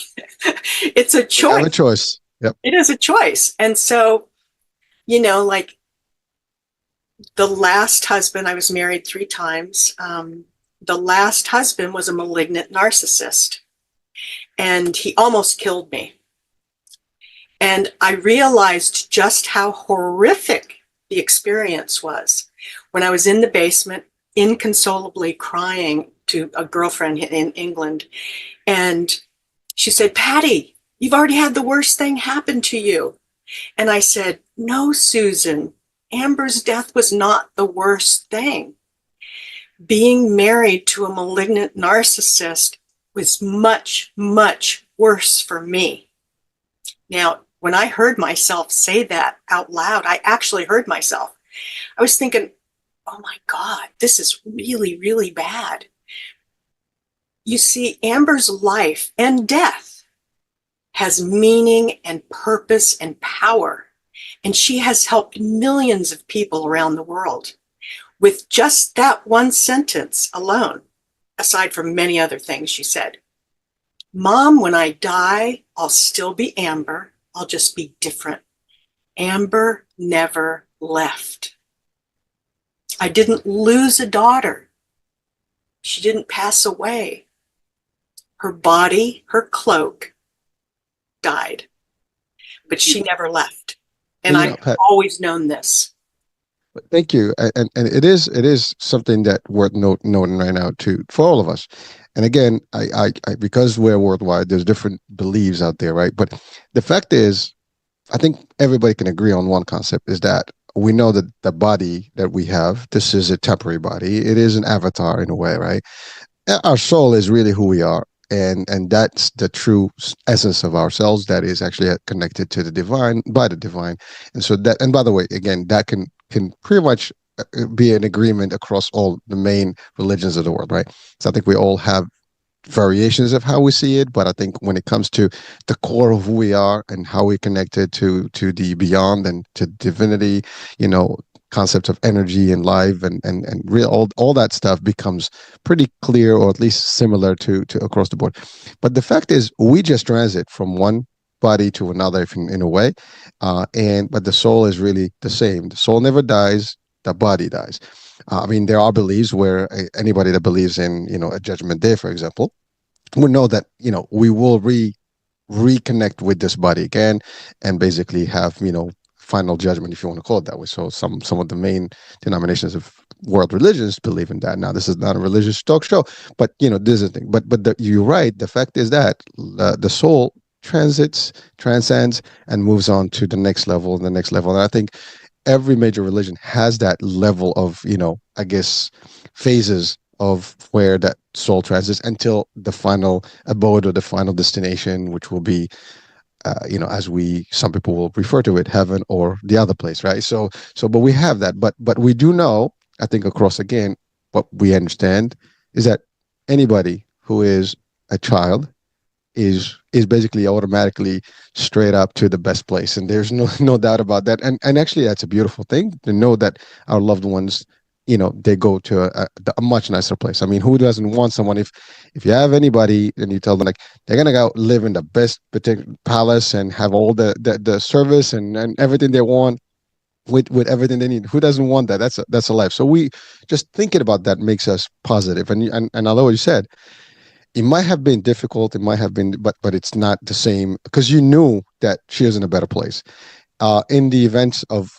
it's a We have a choice. choice. Yep. It is a choice. And so, like the last husband, I was married 3 times. The last husband was a malignant narcissist, and he almost killed me. And I realized just how horrific the experience was when I was in the basement, inconsolably crying to a girlfriend in England. And she said, "Patti, you've already had the worst thing happen to you." And I said, "No, Susan, Amber's death was not the worst thing. Being married to a malignant narcissist was much, much worse for me." Now, when I heard myself say that out loud, I actually heard myself. I was thinking, oh my God, this is really, really bad. You see, Amber's life and death has meaning and purpose and power. And she has helped millions of people around the world with just that one sentence alone, aside from many other things she said. Mom, when I die, I'll still be Amber. I'll just be different. Amber never left. I didn't lose a daughter. She didn't pass away. Her body, her cloak, died, but she never left. And I've Pat, always known this. thank you. And it is something that worth noting right now too for all of us. And again, I because we're worldwide, there's different beliefs out there, right? But the fact is, I think everybody can agree on one concept is that we know that the body that we have, this is a temporary body. It is an avatar in a way, right? Our soul is really who we are. And that's the true essence of ourselves that is actually connected to the divine by the divine. And so that, and by the way, again, that can pretty much be an agreement across all the main religions of the world, right? So I think we all have variations of how we see it, but I think when it comes to the core of who we are and how we connected to the beyond and to divinity, you know, concepts of energy and life and real all that stuff becomes pretty clear, or at least similar to across the board. But the fact is, we just transit from one body to another, if in a way, and but the soul is really the same. The soul never dies. The body dies. I mean, there are beliefs where anybody that believes in, you know, a judgment day, for example, would know that, you know, we will reconnect with this body again and basically have, you know, final judgment, if you want to call it that way. So some of the main denominations of world religions believe in that. Now, this is not a religious talk show, but you know, this is the thing. But you're right. The fact is that the soul transcends, and moves on to the next level and the next level. And I think every major religion has that level of, you know, I guess, phases of where that soul transits until the final abode or the final destination, which will be, you know, as some people will refer to it, heaven or the other place, right? But we have that, but we do know, I think, across again, what we understand is that anybody who is a child is basically automatically straight up to the best place, and there's no doubt about that. And actually, that's a beautiful thing to know that our loved ones, you know, they go to a much nicer place. I mean, who doesn't want someone, if you have anybody and you tell them like they're gonna go live in the best palace and have all the service and everything they want, with everything they need, who doesn't want that? That's a life. So we just thinking about that makes us positive. And although you said it might have been difficult, it might have been, but it's not the same, because you knew that she is in a better place. In the events of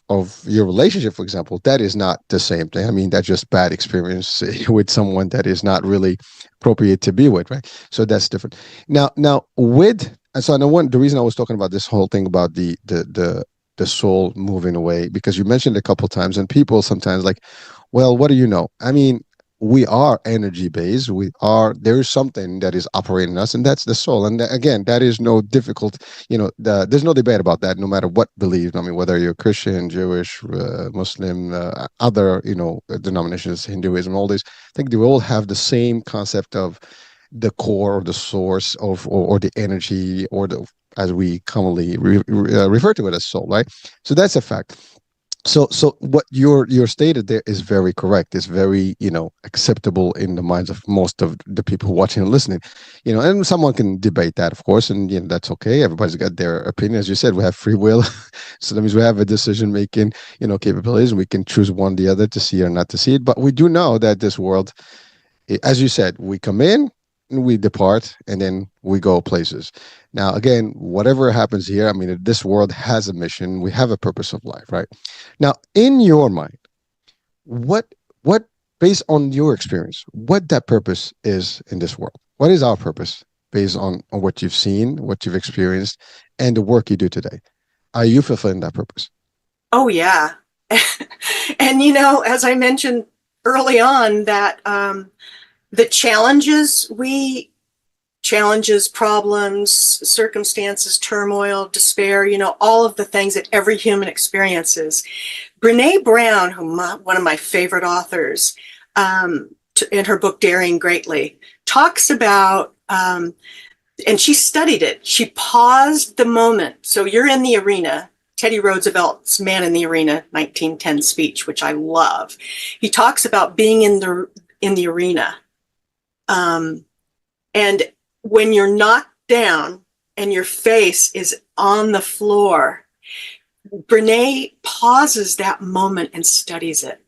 your relationship, for example, that is not the same thing. I mean, that's just bad experience with someone that is not really appropriate to be with, right? So that's different. Now with, and so I know the reason I was talking about this whole thing about the soul moving away, because you mentioned it a couple of times, and people sometimes like, well, what do you know? I mean, we are energy based. There is something that is operating us, and that's the soul. And again, that is no difficult, you know, there's no debate about that, no matter what belief. I mean, whether you're Christian, Jewish, Muslim, other, you know, denominations, Hinduism, all these, I think they all have the same concept of the core or the source of, or the energy, or the, as we commonly refer to it as soul, right? So that's a fact. So what you're stated there is very correct. It's very, you know, acceptable in the minds of most of the people watching and listening, you know. And someone can debate that, of course, and you know, that's okay. Everybody's got their opinion. As you said, we have free will, so that means we have a decision making, you know, capabilities, and we can choose one or the other to see or not to see it. But we do know that this world, as you said, we come in and we depart, and then we go places. Now, again, whatever happens here, I mean, this world has a mission. We have a purpose of life, right? Now, in your mind, what based on your experience, what that purpose is in this world? What is our purpose based on what you've seen, what you've experienced, and the work you do today? Are you fulfilling that purpose? Oh, yeah. And, you know, as I mentioned early on, that the challenges we challenges, problems, circumstances, turmoil, despair, all of the things that every human experiences. Brene Brown, one of my favorite authors, in her book Daring Greatly, talks about, and she studied it. She paused the moment. So you're in the arena. Teddy Roosevelt's Man in the Arena 1910 speech, which I love. He talks about being in the arena. And when you're knocked down and your face is on the floor, Brene pauses that moment and studies it.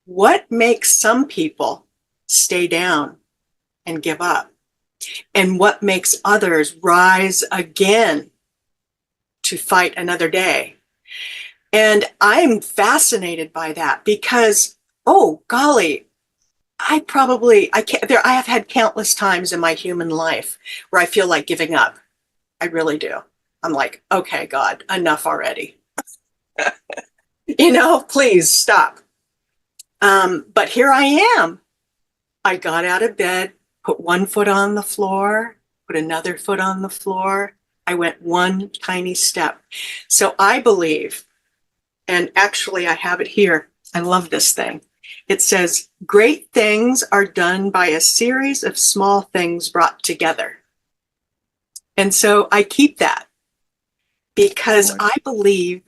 What makes some people stay down and give up? And what makes others rise again to fight another day? And I'm fascinated by that because, oh, golly, I have had countless times in my human life where I feel like giving up. I really do. I'm like, okay, God, enough already. Please stop. But here I am. I got out of bed, put one foot on the floor, put another foot on the floor. I went one tiny step. So I believe, and actually I have it here. I love this thing. It says, great things are done by a series of small things brought together. And so I keep that because I believe,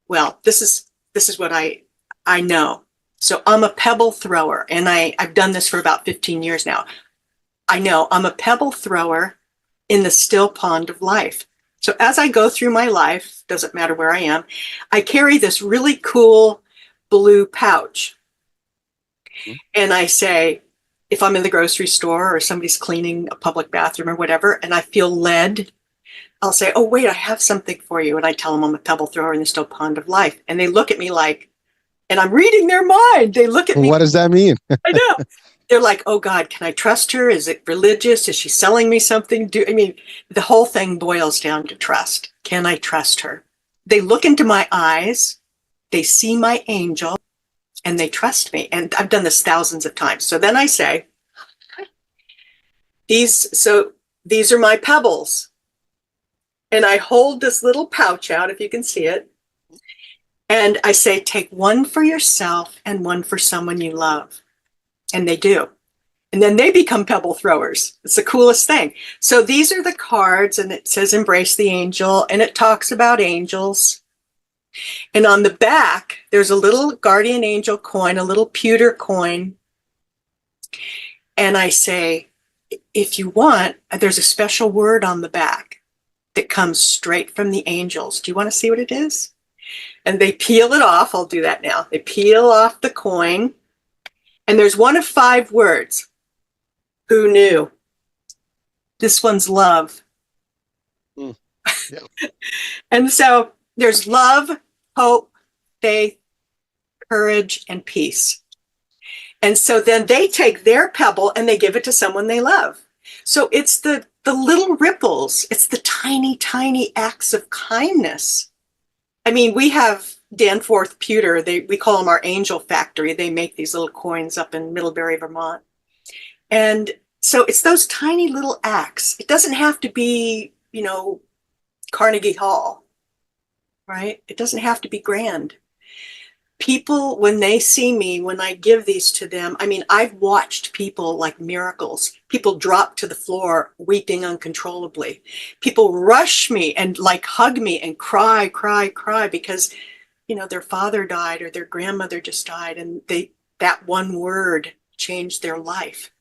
well, this is what I know. So I'm a pebble thrower, and I've done this for about 15 years now. I know I'm a pebble thrower in the still pond of life. So as I go through my life, doesn't matter where I am, I carry this really cool blue pouch. And I say, if I'm in the grocery store or somebody's cleaning a public bathroom or whatever, and I feel led, I'll say, oh, wait, I have something for you. And I tell them I'm a pebble thrower in the still pond of life. And they look at me like, and I'm reading their mind. They look at me. What does that mean? I know. They're like, oh, God, can I trust her? Is it religious? Is she selling me something? The whole thing boils down to trust. Can I trust her? They look into my eyes. They see my angel. And they trust me. And I've done this thousands of times. So then I say, these are my pebbles. And I hold this little pouch out, if you can see it. And I say, take one for yourself and one for someone you love. And they do. And then they become pebble throwers. It's the coolest thing. So these are the cards, and it says embrace the angel, and it talks about angels. And on the back, there's a little guardian angel coin, a little pewter coin. And I say, if you want, there's a special word on the back that comes straight from the angels. Do you want to see what it is? And they peel it off. I'll do that now. They peel off the coin. And there's one of 5 words. Who knew? This one's love. Yeah. And so there's love, hope, faith, courage, and peace. And so then they take their pebble and they give it to someone they love. So it's the little ripples. It's the tiny, tiny acts of kindness. I mean, we have Danforth Pewter. We call them our angel factory. They make these little coins up in Middlebury, Vermont. And so it's those tiny little acts. It doesn't have to be, Carnegie Hall, right? It doesn't have to be grand. People, when they see me, when I give these to them, I've watched people like miracles. People drop to the floor weeping uncontrollably. People rush me and hug me and cry because, their father died or their grandmother just died, and that one word changed their life.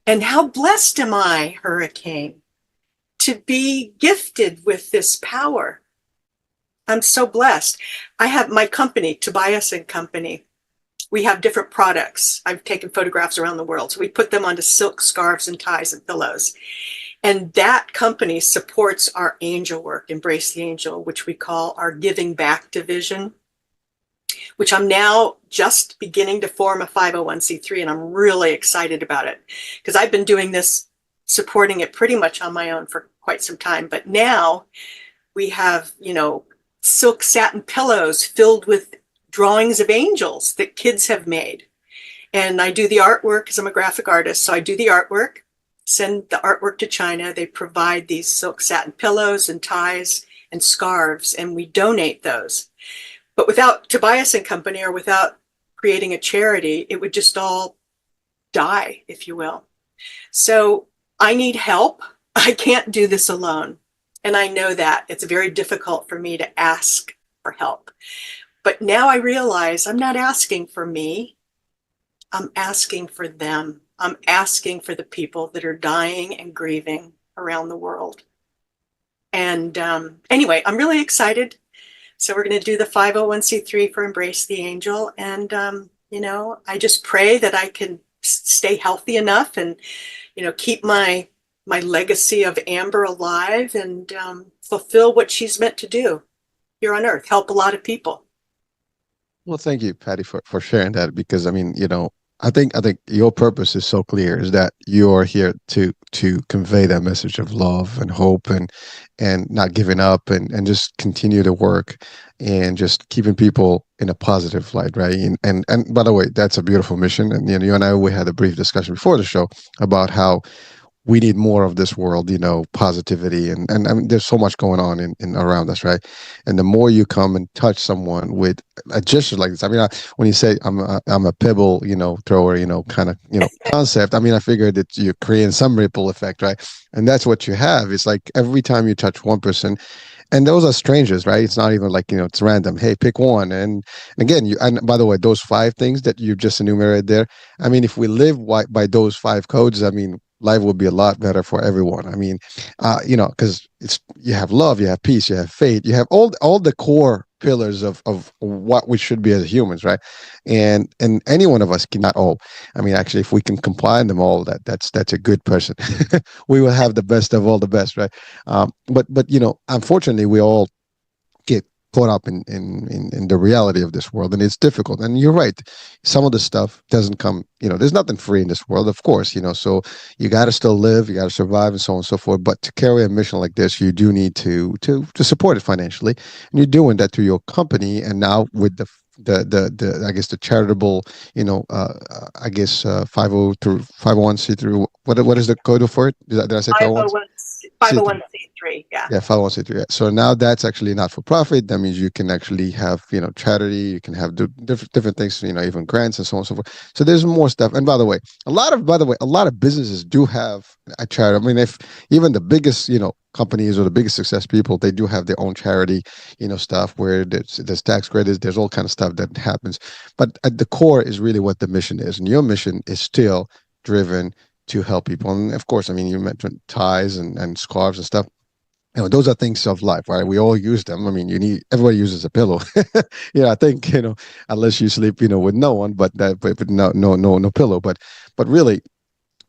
And how blessed am I, Hurricane, to be gifted with this power. I'm so blessed. I have my company, Tobias Company. We have different products. I've taken photographs around the world. So we put them onto silk scarves and ties and pillows. And that company supports our angel work, Embrace the Angel, which we call our Giving Back division, which I'm now just beginning to form a 501c3. And I'm really excited about it because I've been doing this, supporting it pretty much on my own for quite some time. But now we have, silk satin pillows filled with drawings of angels that kids have made. And I do the artwork because I'm a graphic artist. So I do the artwork. send the artwork to China. They provide these silk satin pillows and ties and scarves, and we donate those. But without Tobias and Company, or without creating a charity, it would just all die, if you will. So I need help. I can't do this alone. And I know that it's very difficult for me to ask for help. But now I realize I'm not asking for me. I'm asking for them. I'm asking for the people that are dying and grieving around the world. And anyway, I'm really excited. So we're going to do the 501c3 for Embrace the Angel. And, I just pray that I can stay healthy enough and, keep my legacy of Amber alive and fulfill what she's meant to do here on earth, help a lot of people. Well, thank you, Patty, for sharing that because I mean, I think your purpose is so clear is that you're here to convey that message of love and hope and not giving up and just continue to work and just keeping people in a positive light, right? And by the way, that's a beautiful mission. And you and I we had a brief discussion before the show about how we need more of this world, positivity and I mean, there's so much going on in around us, right? And the more you come and touch someone with a gesture like this, I mean, when you say I'm a pebble, thrower, kind of, concept, I mean, I figured that you're creating some ripple effect, right? And that's what you have. It's like every time you touch one person, and those are strangers, right? It's not even like it's random. Hey, pick one. And again, and by the way, those 5 things that you just enumerated there, I mean, if we live by those 5 codes, I mean, life would be a lot better for everyone. I mean, because it's you have love, you have peace, you have faith, you have all the core pillars of what we should be as humans, right? And any one of us cannot all. I mean, actually, if we can combine them all, that's a good person. We will have the best of all the best, right? But unfortunately, we all get caught up in the reality of this world, and it's difficult. And you're right, some of the stuff doesn't come, there's nothing free in this world, of course, so you got to still live, you got to survive, and so on and so forth. But to carry a mission like this, you do need to support it financially, and you're doing that through your company. And now with the I guess the charitable, I guess 50 through 501c3, what is the code for it? Did I say 501? 501c3, yeah. Yeah, 501c3. Yeah. So now that's actually not for profit. That means you can actually have, charity, you can have different things, even grants and so on and so forth. So there's more stuff. And a lot of businesses do have a charity. I mean, if even the biggest, companies or the biggest success people, they do have their own charity, stuff where there's tax credits, there's all kind of stuff that happens. But at the core is really what the mission is. And your mission is still driven to help people. And of course, I mean, you mentioned ties and scarves and stuff. Those are things of life, right? We all use them. I mean, everybody uses a pillow. I think, unless you sleep, with no one, but no pillow. But really,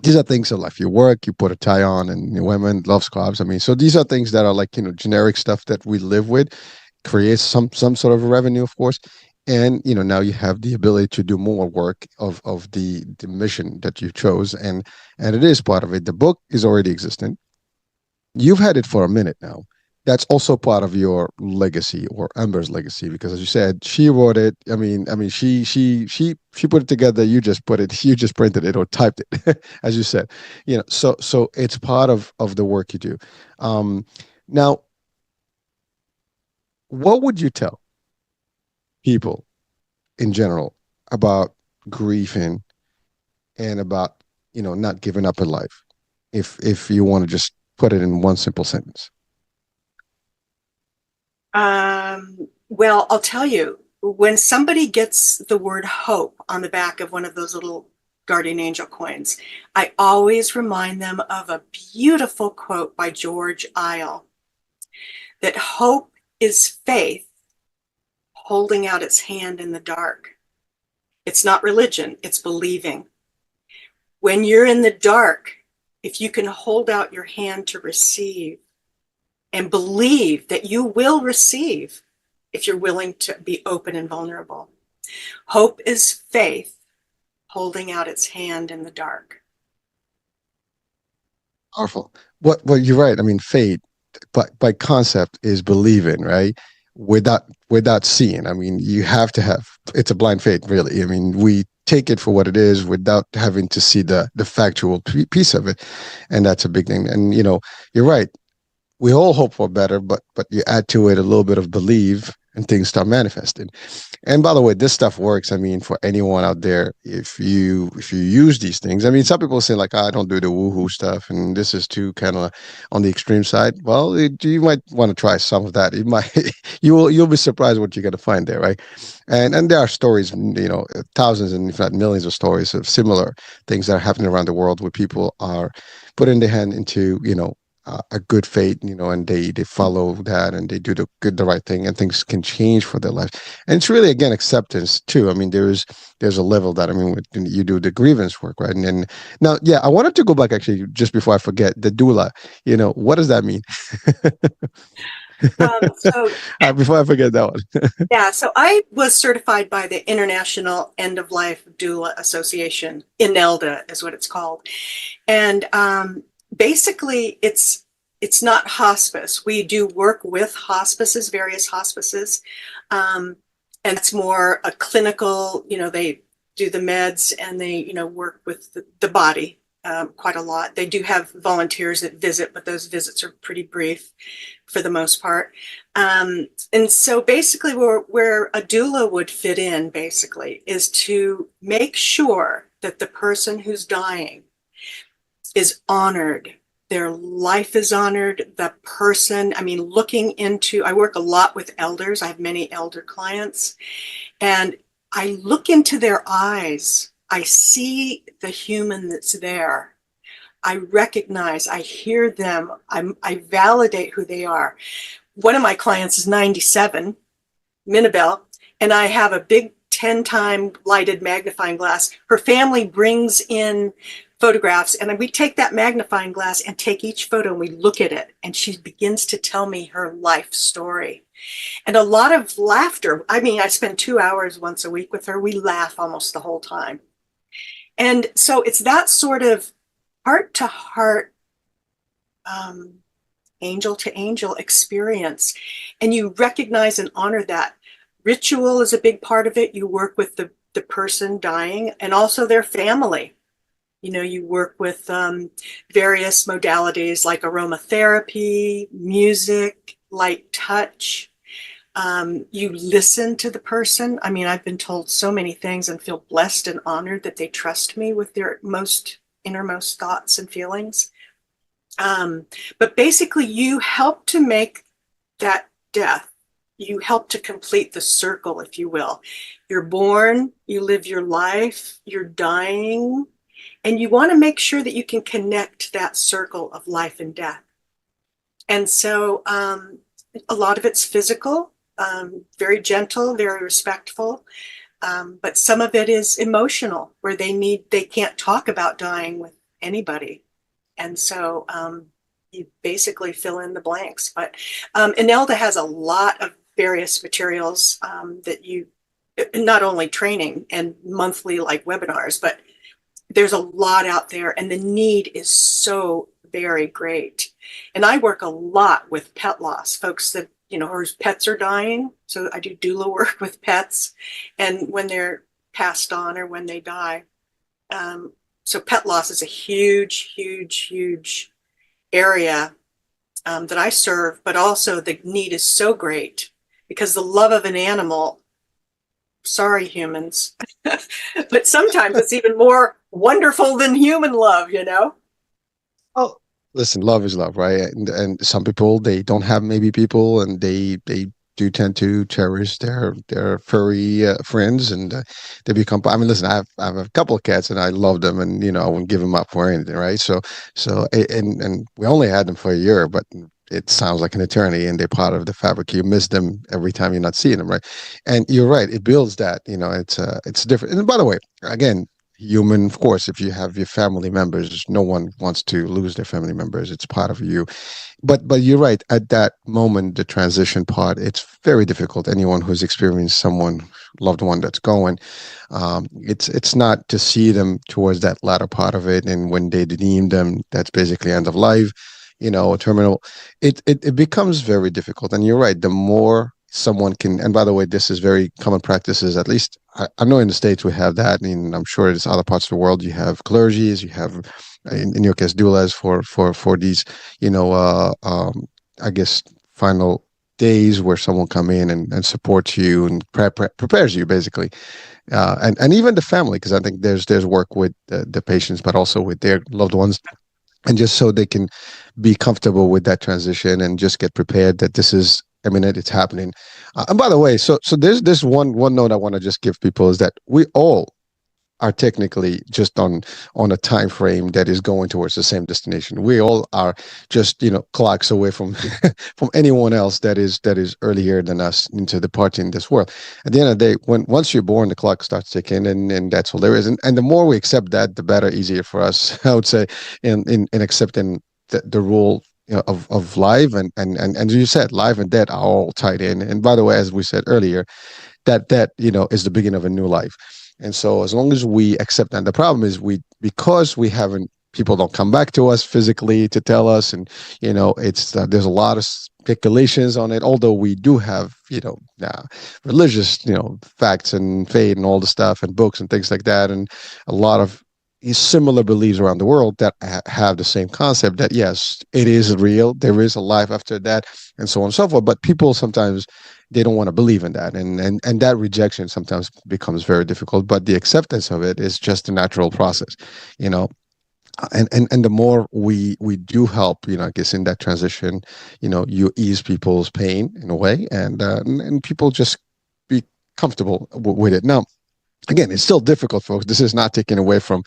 these are things of life. You work, you put a tie on, and women love scarves. I mean, so these are things that are like, generic stuff that we live with, creates some sort of revenue, of course. And now you have the ability to do more work of the mission that you chose, and it is part of it. The book is already existing. You've had it for a minute now. That's also part of your legacy, or Amber's legacy, because as you said, she wrote it. She put it together. You just printed it or typed it, as you said. So it's part of the work you do. Now, what would you tell people in general about grieving and about not giving up in life, if you want to just put it in one simple sentence? Well, I'll tell you, when somebody gets the word hope on the back of one of those little guardian angel coins, I always remind them of a beautiful quote by George Isle, that hope is faith holding out its hand in the dark. It's not religion, it's believing. When you're in the dark, if you can hold out your hand to receive and believe that you will receive, if you're willing to be open and vulnerable. Hope is faith holding out its hand in the dark. Powerful. Well, you're right. I mean, faith, by concept, is believing, right? Without seeing. I mean, you have to have. It's a blind faith, really. I mean, we take it for what it is without having to see the factual piece of it. And that's a big thing. And you're right, we all hope for better, but you add to it a little bit of belief and things start manifesting. And by the way, this stuff works. I mean, for anyone out there, if you use these things, I mean, some people say like, I don't do the woohoo stuff, and this is too kind of on the extreme side. Well, you might want to try some of that. It might you'll be surprised what you're going to find there, right? And there are stories, thousands and if not millions of stories of similar things that are happening around the world where people are putting their hand into a good fate, and they follow that and they do the right thing, and things can change for their life. And it's really again acceptance too. I mean, there's a level that, I mean, you do the grievance work, right? And then now, yeah, I wanted to go back actually just before I forget the doula. What does that mean? So Before I forget that one. yeah, so I was certified by the International End of Life Doula Association. INELDA is what it's called. And basically, it's not hospice. We do work with hospices, various hospices, and it's more a clinical. They do the meds and they work with the body quite a lot. They do have volunteers that visit, but those visits are pretty brief for the most part. And so basically, where a doula would fit in basically is to make sure that the person who's dying is honored. Their life is honored. The person, I mean, I work a lot with elders. I have many elder clients, and I look into their eyes. I see the human that's there. I recognize, I hear them. I validate who they are. One of my clients is 97, Minabel, and I have a big 10-time lighted magnifying glass. Her family brings in photographs, and we take that magnifying glass and take each photo and we look at it, and she begins to tell me her life story. And a lot of laughter. I mean, I spend 2 hours once a week with her. We laugh almost the whole time. And so it's that sort of heart to heart, angel to angel experience. And you recognize and honor that. Ritual is a big part of it. You work with the person dying and also their family. You work with various modalities like aromatherapy, music, light touch. You listen to the person. I mean, I've been told so many things and feel blessed and honored that they trust me with their innermost thoughts and feelings. But basically, you help to make that death. You help to complete the circle, if you will. You're born, you live your life, you're dying, and you want to make sure that you can connect that circle of life and death. And so a lot of it's physical, very gentle, very respectful. But some of it is emotional, where they can't talk about dying with anybody. And so you basically fill in the blanks. But Inelda has a lot of various materials that you, not only training and monthly like webinars, but there's a lot out there, and the need is so very great. And I work a lot with pet loss, folks that, whose pets are dying. So I do doula work with pets, and when they're passed on or when they die. So pet loss is a huge, huge, huge area that I serve, but also the need is so great because the love of an animal, sorry, humans, but sometimes it's even more wonderful than human love, Oh, listen, love is love, right? And some people, they don't have maybe people, and they do tend to cherish their furry friends, and they become. I mean, listen, I have a couple of cats, and I love them, and I wouldn't give them up for anything, right? And we only had them for a year, but it sounds like an eternity, and they're part of the fabric. You miss them every time you're not seeing them, right? And you're right, it builds that. It's different. And by the way, again, human, of course, if you have your family members, no one wants to lose their family members. It's part of you. But you're right, at that moment, the transition part, it's very difficult. Anyone who's experienced someone, loved one that's going, it's not to see them towards that latter part of it, and when they deem them, that's basically end of life, terminal. It becomes very difficult. And you're right, the more someone can, and by the way, this is very common practices, at least I know in the States we have that, and I'm sure it's other parts of the world. You have clergies, you have, in your case, doulas for these, you know, I guess, final days where someone come in and supports you and prepares you basically, and even the family, because I think there's work with the patients, but also with their loved ones, and just so they can be comfortable with that transition and just get prepared that this is imminent, it's happening. And by the way, so there's this one note I want to just give people is that we all are technically just on a time frame that is going towards the same destination. We all are just, clocks away from from anyone else that is earlier than us into departing this world. At the end of the day, when once you're born, the clock starts ticking, and that's all there is. And the more we accept that, the better, easier for us, I would say, in accepting the rule, of life, and as you said, life and death are all tied in. And by the way, as we said earlier, that is the beginning of a new life. And so as long as we accept that, the problem is because we haven't, people don't come back to us physically to tell us, and it's there's a lot of speculations on it, although we do have religious facts and faith and all the stuff and books and things like that, and a lot of similar beliefs around the world that have the same concept, that yes, it is real, there is a life after that, and so on and so forth. But people sometimes, they don't want to believe in that, and that rejection sometimes becomes very difficult. But the acceptance of it is just a natural process, you know and the more we do help, I guess, in that transition, you ease people's pain in a way, and people just be comfortable with it. Now, again, it's still difficult, folks. This is not taken away from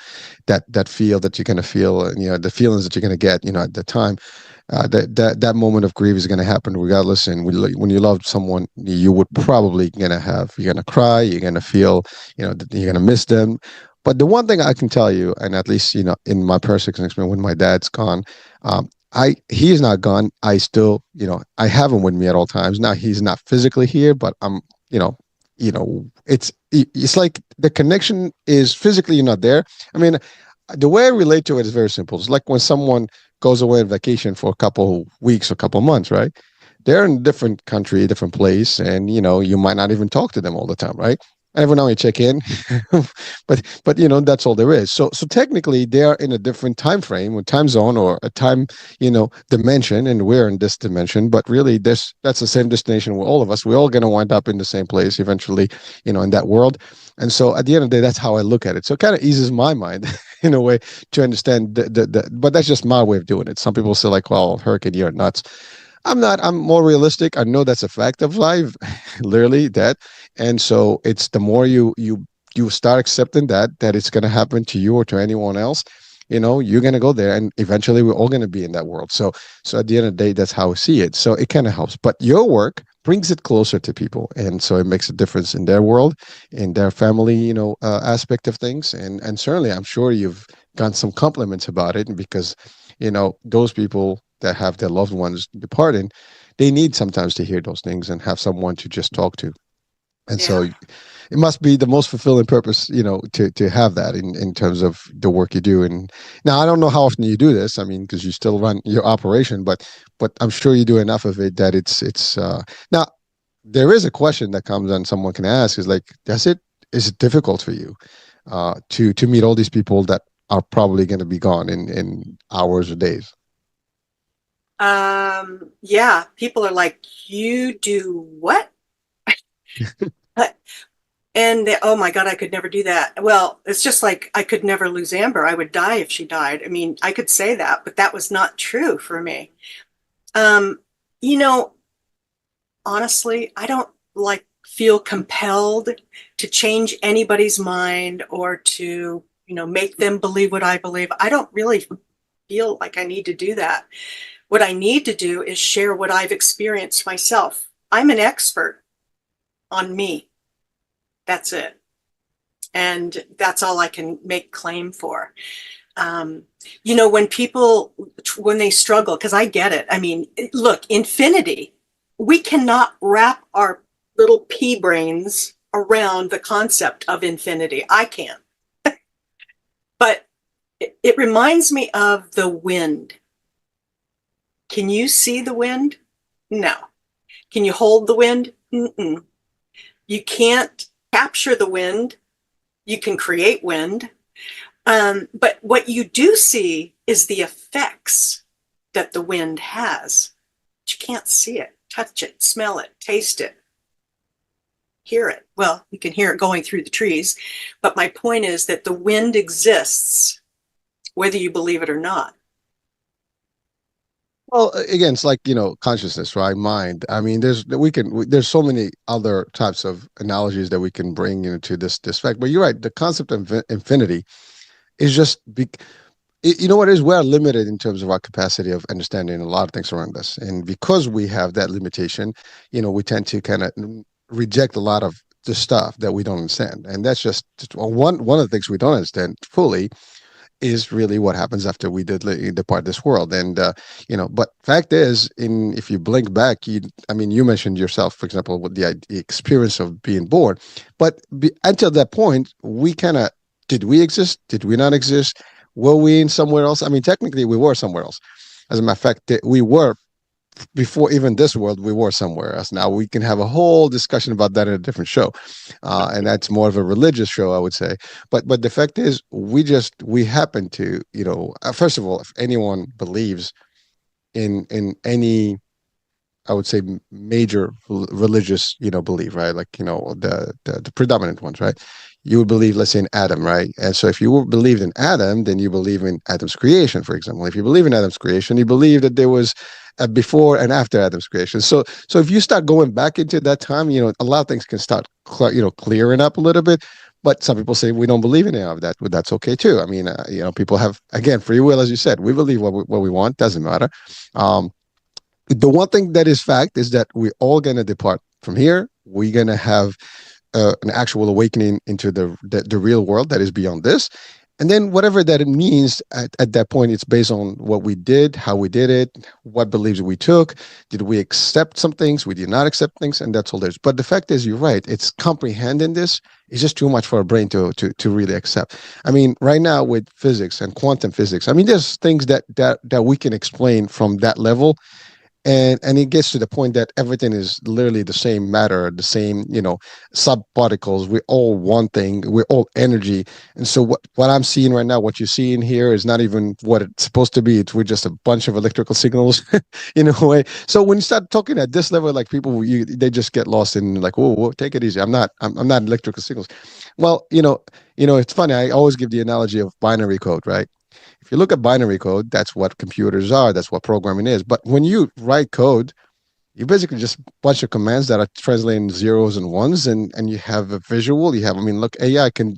that feel that you're going to feel, the feelings that you're going to get, at the time. That moment of grief is going to happen regardless. And when you love someone, you would probably you're going to cry, you're going to feel, that you're going to miss them. But the one thing I can tell you, and at least, in my personal experience, when my dad's gone, he is not gone. I still, I have him with me at all times. Now he's not physically here, but I'm, it's like the connection is physically, you're not there. I mean, the way I relate to it is very simple. It's like when someone goes away on vacation for a couple weeks or a couple months, right? They're in a different country, a different place, and you might not even talk to them all the time, right? Every now and you check in, but that's all there is. So technically they are in a different time frame or time zone or a time dimension, and we're in this dimension. But really, that's the same destination with all of us. We're all going to wind up in the same place eventually, in that world. And so at the end of the day, that's how I look at it. So it kind of eases my mind in a way to understand but that's just my way of doing it. Some people say like, well, Hurricane, you're nuts. I'm not. I'm more realistic. I know that's a fact of life, literally that. And so it's the more you start accepting that it's going to happen to you or to anyone else, you're going to go there, and eventually we're all going to be in that world. So at the end of the day, that's how I see it. So it kind of helps. But your work brings it closer to people, and so it makes a difference in their world, in their family, aspect of things, and certainly I'm sure you've gotten some compliments about it, because those people that have their loved ones departing, they need sometimes to hear those things and have someone to just talk to. And so Yeah. it must be the most fulfilling purpose, to have that in terms of the work you do. And now I don't know how often you do this. I mean, because you still run your operation, but I'm sure you do enough of it that it's now there is a question that comes and someone can ask is like, is it difficult for you to meet all these people that are probably going to be gone in hours or days? Yeah, people are like, you do what? But and oh my God, I could never do that. Well, it's just like I could never lose Amber. I would die if she died. I mean, I could say that, but that was not true for me. Um, you know, honestly, I don't like feel compelled to change anybody's mind or to, make them believe what I believe. I don't really feel like I need to do that. What I need to do is share what I've experienced myself. I'm an expert on me. That's it. And that's all I can make claim for. When people, when they struggle, because I get it. I mean, look, infinity, we cannot wrap our little pea brains around the concept of infinity. I can't. But it reminds me of the wind. Can you see the wind? No. Can you hold the wind? Mm-mm. You can't capture the wind. You can create wind. But what you do see is the effects that the wind has. But you can't see it, touch it, smell it, taste it, hear it. Well, you can hear it going through the trees. But my point is that the wind exists, whether you believe it or not. Well, again, it's like, consciousness, right? Mind. I mean, there's so many other types of analogies that we can bring into this fact. But you're right. The concept of infinity is just you know what it is? We're limited in terms of our capacity of understanding a lot of things around us, and because we have that limitation, we tend to kind of reject a lot of the stuff that we don't understand, and that's just one of the things we don't understand fully is really what happens after we did depart this world. And but fact is, in if you blink back, I mean, you mentioned yourself, for example, with the experience of being born, but until that point, we kind of, did we exist, did we not exist, were we in somewhere else? I mean, technically we were somewhere else. As a matter of fact, we were, before even this world, we were somewhere else. Now we can have a whole discussion about that in a different show, and that's more of a religious show, I would say. But the fact is, we happen to, first of all, if anyone believes in any, I would say, major religious, belief, right? Like, the predominant ones, right? You would believe, let's say, in Adam, right? And so if you believed in Adam, then you believe in Adam's creation, for example. If you believe in Adam's creation, you believe that there was a before and after Adam's creation. So if you start going back into that time, a lot of things can start, clearing up a little bit. But some people say we don't believe in any of that. But that's okay too. I mean, people have, again, free will, as you said. We believe what we want. Doesn't matter. Um, the one thing that is fact is that we're all going to depart from here. We're going to have an actual awakening into the real world that is beyond this. And then whatever that it means at that point, it's based on what we did, how we did it, what beliefs we took. Did we accept some things? We did not accept things, and that's all there is. But the fact is, you're right. It's comprehending this is just too much for our brain to really accept. I mean, right now with physics and quantum physics, I mean, there's things that we can explain from that level, and it gets to the point that everything is literally the same matter, the same, subparticles. We're all one thing, we're all energy. And so what I'm seeing right now, what you're seeing here, is not even what it's supposed to be. We're just a bunch of electrical signals in a way. So when you start talking at this level, like, people, they just get lost in, like, whoa, take it easy, I'm not electrical signals. Well, it's funny, I always give the analogy of binary code, right? If you look at binary code, that's what computers are. That's what programming is. But when you write code, you basically just a bunch of commands that are translating zeros and ones, and you have a visual. I mean, look, AI can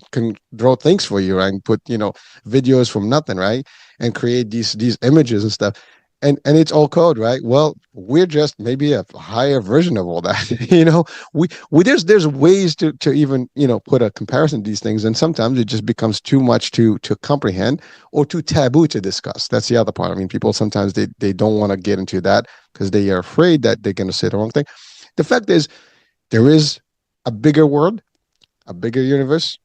draw things for you, right? And put, videos from nothing, right? And create these images and stuff. And it's all code, right? Well, we're just maybe a higher version of all that. We there's ways to even, put a comparison to these things, and sometimes it just becomes too much to comprehend, or too taboo to discuss. That's the other part. I mean, people sometimes they don't want to get into that because they are afraid that they're going to say the wrong thing. The fact is, there is a bigger world, a bigger universe,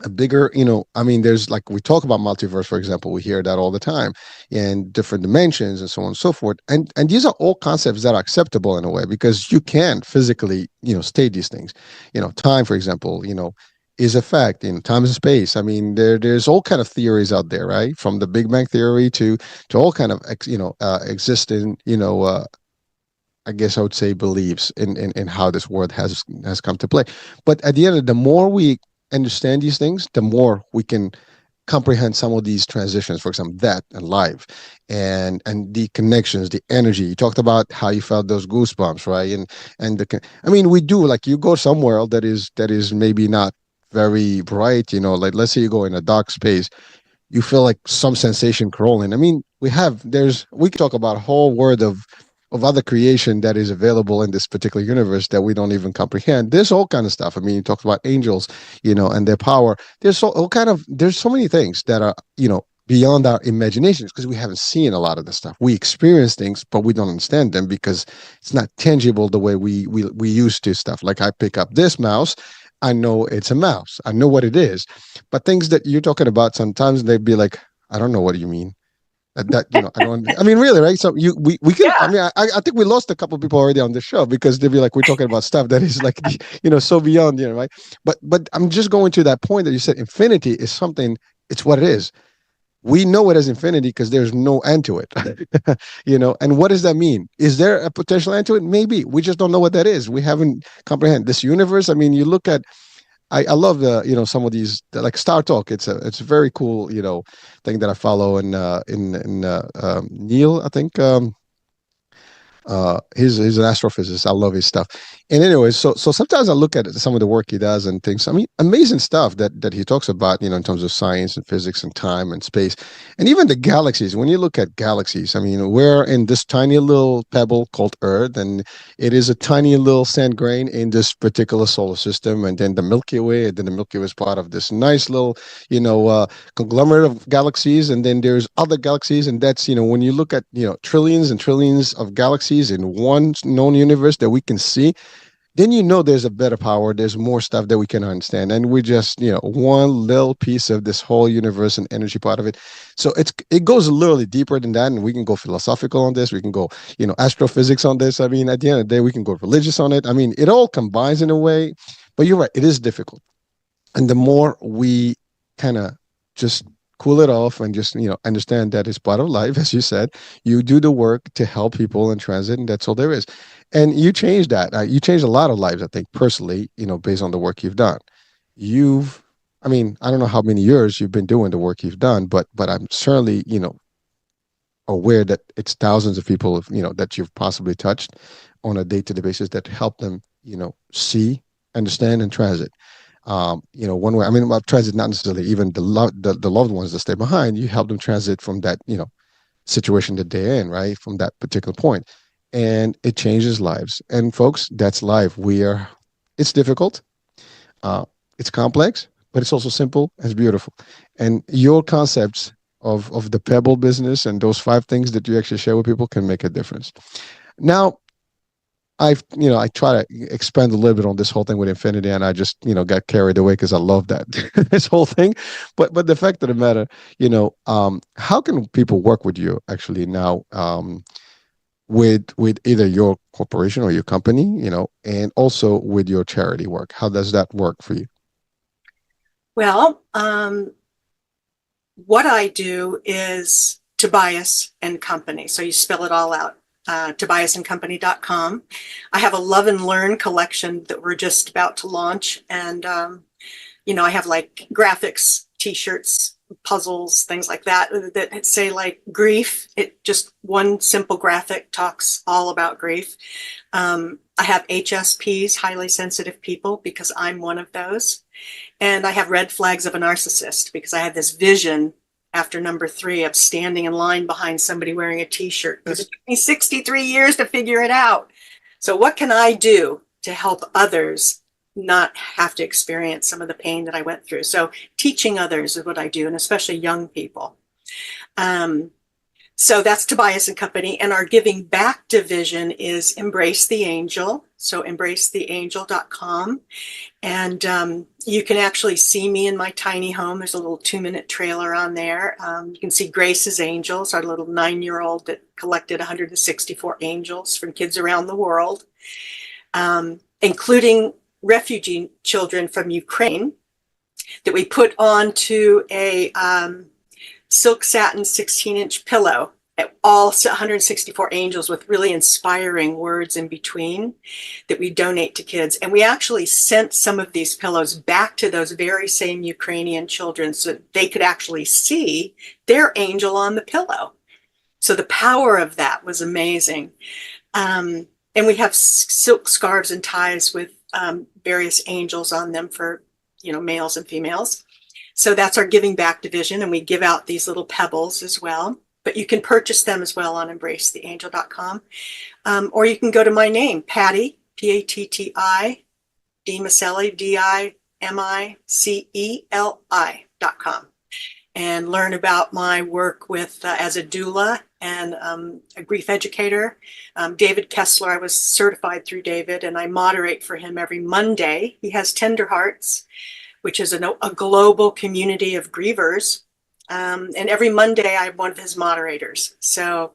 a bigger, I mean, there's, like, we talk about multiverse, for example. We hear that all the time, and different dimensions and so on and so forth. And these are all concepts that are acceptable in a way, because you can physically, state these things. Time, for example, is a fact. Time and space. I mean, there's all kind of theories out there, right? From the Big Bang theory to all kind of existing, I guess I would say, beliefs in how this world has come to play. But at the end of the more we understand these things, the more we can comprehend some of these transitions, for example, that and life, and the connections, the energy. You talked about how you felt those goosebumps, right? And I mean, we do, like, you go somewhere that is maybe not very bright, like, let's say you go in a dark space, you feel like some sensation crawling. I mean, we can talk about a whole world of other creation that is available in this particular universe that we don't even comprehend. There's all kind of stuff. I mean, you talked about angels, and their power. There's so many things that are, beyond our imaginations, because we haven't seen a lot of this stuff. We experience things, but we don't understand them because it's not tangible the way we used to stuff. Like, I pick up this mouse, I know it's a mouse, I know what it is. But things that you're talking about, sometimes they'd be like, I don't know what you mean. I don't. I mean, really, right? So we can. I Yeah. mean, I think we lost a couple of people already on the show because they'll be like, we're talking about stuff that is like, so beyond, right? But I'm just going to that point that you said. Infinity is something. It's what it is. We know it as infinity because there's no end to it. And what does that mean? Is there a potential end to it? Maybe we just don't know what that is. We haven't comprehend this universe. I mean, you look at I love the some of these like Star Talk. It's a very cool thing that I follow and Neil, I think, he's an astrophysicist. I love his stuff. And anyways, so sometimes I look at some of the work he does and things. I mean, amazing stuff that he talks about, in terms of science and physics and time and space, and even the galaxies. When you look at galaxies, I mean, we're in this tiny little pebble called Earth, and it is a tiny little sand grain in this particular solar system, and then the Milky Way, and then the Milky Way is part of this nice little, conglomerate of galaxies, and then there's other galaxies, and that's when you look at trillions and trillions of galaxies in one known universe that we can see, then there's a better power, there's more stuff that we can understand, and we just one little piece of this whole universe and energy part of it. So it goes literally deeper than that, and we can go philosophical on this, we can go astrophysics on this. I mean, at the end of the day, we can go religious on it. I mean, it all combines in a way, but you're right, it is difficult. And the more we kind of just cool it off and just understand that it's part of life, as you said, you do the work to help people in transit, and that's all there is. And you changed that. You changed a lot of lives, I think, personally, based on the work you've done. I mean, I don't know how many years you've been doing the work you've done, but I'm certainly aware that it's thousands of people that you've possibly touched on a day-to-day basis that help them see, understand, and transit. One way. I mean, about transit, not necessarily even the loved ones that stay behind. You help them transit from that situation that they're in, right, from that particular point, and it changes lives. And folks, that's life. It's difficult, uh, it's complex, but it's also simple. It's beautiful, and your concepts of the pebble business and those 5 things that you actually share with people can make a difference. Now, I try to expand a little bit on this whole thing with infinity, and I just, got carried away because I love that this whole thing. But the fact of the matter, how can people work with you actually now, with either your corporation or your company, and also with your charity work? How does that work for you? Well, what I do is Tobias and Company. So you spell it all out. TobiasandCompany.com. I have a Love and Learn collection that we're just about to launch. And, I have like graphics, t-shirts, puzzles, things like that say like grief. It just one simple graphic talks all about grief. I have HSPs, highly sensitive people, because I'm one of those. And I have red flags of a narcissist because I had this vision after number 3 of standing in line behind somebody wearing a t-shirt. It took me 63 years to figure it out. So what can I do to help others not have to experience some of the pain that I went through? So teaching others is what I do, and especially young people. So that's Tobias and Company. And our giving back division is Embrace the Angel. So embracetheangel.com. And you can actually see me in my tiny home. There's a little 2-minute trailer on there. You can see Grace's Angels, our little 9-year-old that collected 164 angels from kids around the world, including refugee children from Ukraine, that we put onto a silk satin 16-inch pillow, all 164 angels with really inspiring words in between, that we donate to kids. And we actually sent some of these pillows back to those very same Ukrainian children so that they could actually see their angel on the pillow. So the power of that was amazing. And we have silk scarves and ties with various angels on them for, males and females. So that's our giving back division. And we give out these little pebbles as well. But you can purchase them as well on embracetheangel.com. Or you can go to my name, Patti, Patti, DiMiceli, DiMiceli.com, and learn about my work with as a doula and a grief educator. David Kessler, I was certified through David, and I moderate for him every Monday. He has Tender Hearts, which is a global community of grievers And every Monday, I'm one of his moderators. So,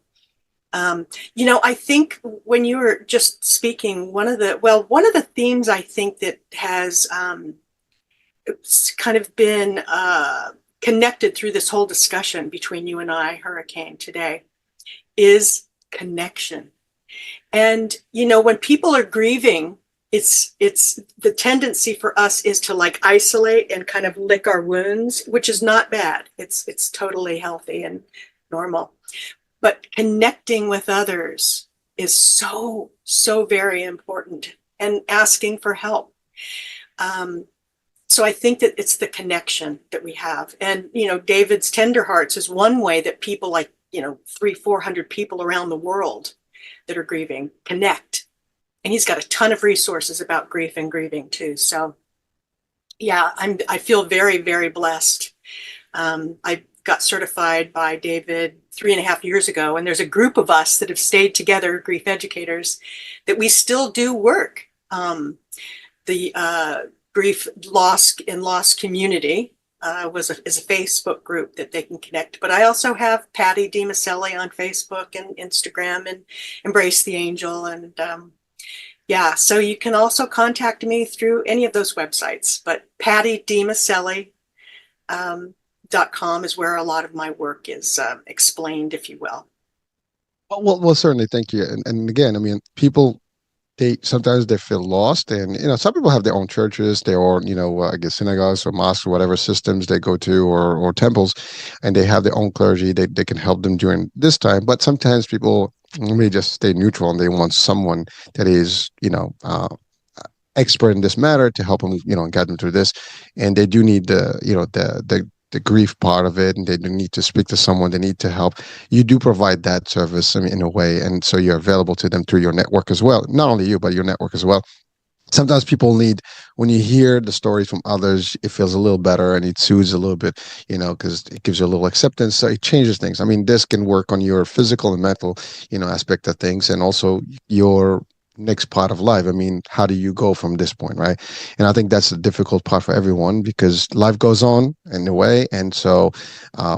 I think when you were just speaking, one of the themes I think that has kind of been connected through this whole discussion between you and I, Hurricane, today is connection. And, when people are grieving, it's the tendency for us is to like isolate and kind of lick our wounds, which is not bad. It's totally healthy and normal. But connecting with others is so, so very important, and asking for help. So I think that it's the connection that we have. And, David's Tender Hearts is one way that people like, 300-400 people around the world that are grieving connect. And he's got a ton of resources about grief and grieving too. So yeah, I feel very, very blessed. I got certified by David 3.5 years ago, and there's a group of us that have stayed together, grief educators, that we still do work. The grief loss and loss community is a Facebook group that they can connect. But I also have Patti DiMiceli on Facebook and Instagram, and Embrace the Angel. And so you can also contact me through any of those websites. But Patti DiMiceli .com is where a lot of my work is explained, if you will. Well, certainly, thank you. And again, I mean, people they sometimes they feel lost, and some people have their own churches, their own I guess synagogues or mosques or whatever systems they go to, or temples, and they have their own clergy. They can help them during this time, but sometimes people may just stay neutral and they want someone that is expert in this matter to help them guide them through this, and they do need the grief part of it, and they do need to speak to someone. They need to help. You do provide that service, I mean, in a way, and so you're available to them through your network as well. Not only you, but your network as well. Sometimes people need, when you hear the stories from others, it feels a little better and it soothes a little bit, because it gives you a little acceptance. So it changes things. I mean, this can work on your physical and mental, aspect of things, and also your next part of life. I mean, how do you go from this point, right? And I think that's the difficult part for everyone, because life goes on in a way. And so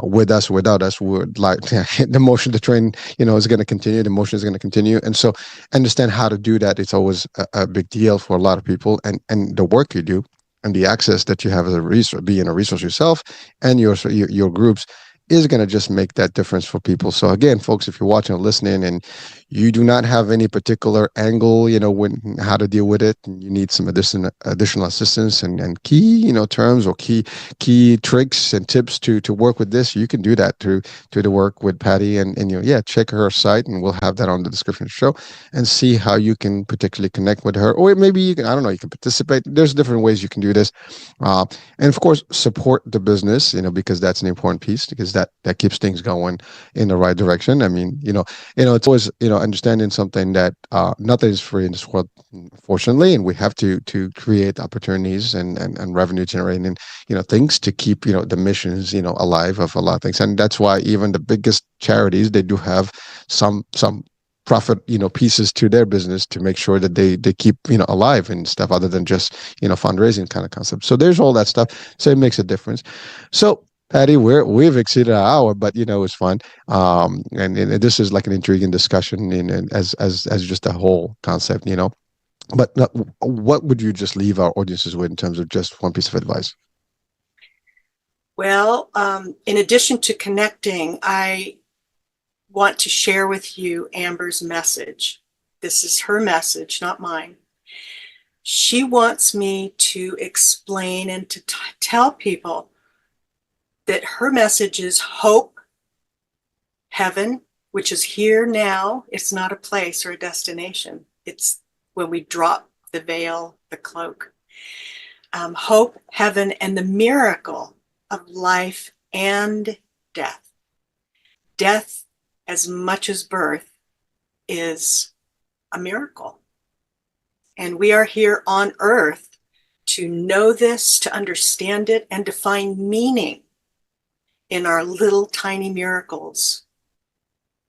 with us, without us, we're like the motion, the train, is going to continue. The motion is going to continue. And so understand how to do that. It's always a big deal for a lot of people, and the work you do and the access that you have as a resource, being a resource yourself, and your groups, is going to just make that difference for people. So again, folks, if you're watching or listening and you do not have any particular angle, when how to deal with it, and you need some additional assistance and key, terms or key tricks and tips to work with this, you can do that through the work with Patti, and check her site, and we'll have that on the description of the show, and see how you can particularly connect with her, or maybe you can, I don't know, you can participate. There's different ways you can do this, and of course support the business, because that's an important piece, because that keeps things going in the right direction. I mean, it's always understanding something that nothing is free in this world, fortunately, and we have to create opportunities and revenue generating things to keep the missions alive of a lot of things. And that's why even the biggest charities, they do have some profit pieces to their business to make sure that they keep alive and stuff, other than just fundraising kind of concept. So there's all that stuff, so it makes a difference. So Patti, we've exceeded our hour, but it's fun. And this is like an intriguing discussion as just a whole concept. But what would you just leave our audiences with in terms of just one piece of advice? Well, in addition to connecting, I want to share with you Amber's message. This is her message, not mine. She wants me to explain and to tell people that her message is hope, heaven, which is here now. It's not a place or a destination. It's when we drop the veil, the cloak. Hope, heaven, and the miracle of life and death. Death, as much as birth, is a miracle. And we are here on earth to know this, to understand it, and to find meaning in our little tiny miracles,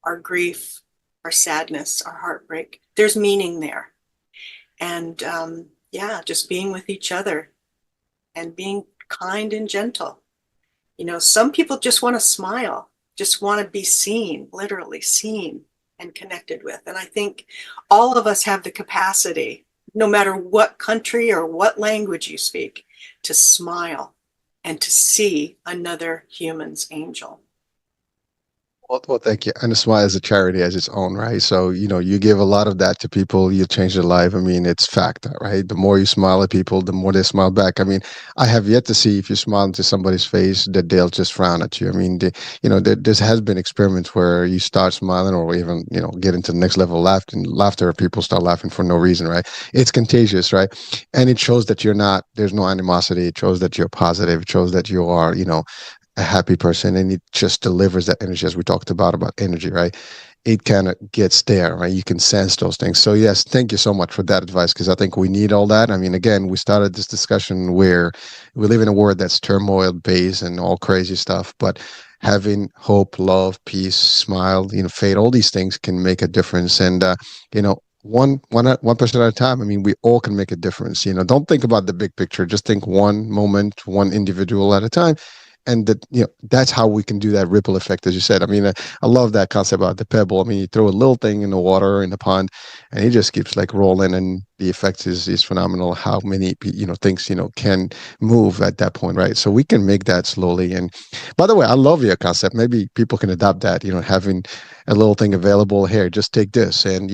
our grief, our sadness, our heartbreak. There's meaning there. And just being with each other and being kind and gentle Some people just want to smile, just want to be seen, literally seen and connected with. And I think all of us have the capacity, no matter what country or what language you speak, to smile and to see another human's angel. Well, thank you. And a smile is a charity as its own, right? So, you give a lot of that to people, you change their life. I mean, it's fact, right? The more you smile at people, the more they smile back. I mean, I have yet to see if you smile into somebody's face that they'll just frown at you. I mean, there has been experiments where you start smiling or even, get into the next level of laughter, people start laughing for no reason, right? It's contagious, right? And it shows that there's no animosity. It shows that you're positive. It shows that you are, a happy person, and it just delivers that energy as we talked about energy, right? It kind of gets there, right? You can sense those things. So yes, thank you so much for that advice, because I think we need all that. I mean, again, we started this discussion where we live in a world that's turmoil based and all crazy stuff, but having hope, love, peace, smile, faith, all these things can make a difference. And one person at a time. I mean, we all can make a difference. Don't think about the big picture. Just think one moment, one individual at a time, and that's how we can do that ripple effect, as you said. I mean, I love that concept about the pebble. I mean, you throw a little thing in the water in the pond, and it just keeps like rolling, and the effect is phenomenal. How many things can move at that point, right? So we can make that slowly. And by the way, I love your concept. Maybe people can adopt that. Having a little thing available here, just take this, and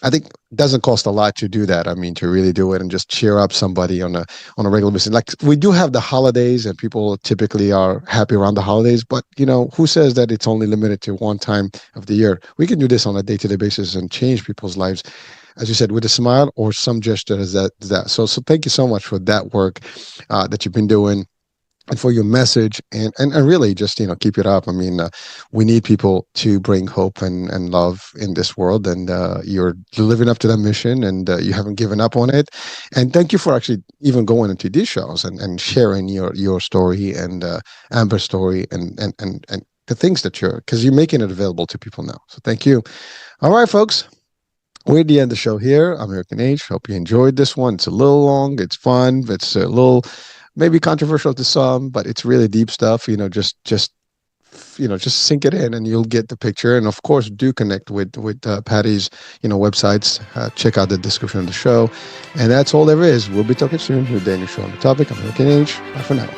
I think it doesn't cost a lot to do that. I mean, to really do it and just cheer up somebody on a regular basis. Like, we do have the holidays, and people typically are happy around the holidays, but who says that it's only limited to one time of the year? We can do this on a day-to-day basis and change people's lives, as you said, with a smile or some gesture as that. So thank you so much for that work that you've been doing, and for your message, and really just keep it up. I mean, we need people to bring hope and love in this world, and you're living up to that mission, and you haven't given up on it. And thank you for actually even going into these shows and sharing your story, and Amber's story, and the things that because you're making it available to people now. So thank you. All right, folks, we're at the end of the show here. I'm American Age. Hope you enjoyed this one. It's a little long. It's fun. It's a little maybe controversial to some, but it's really deep stuff. Just sink it in, and you'll get the picture. And of course, do connect with Patti's websites. Check out the description of the show. And that's all there is. We'll be talking soon with Daniel Show on the topic. I'm American Age. Bye for now.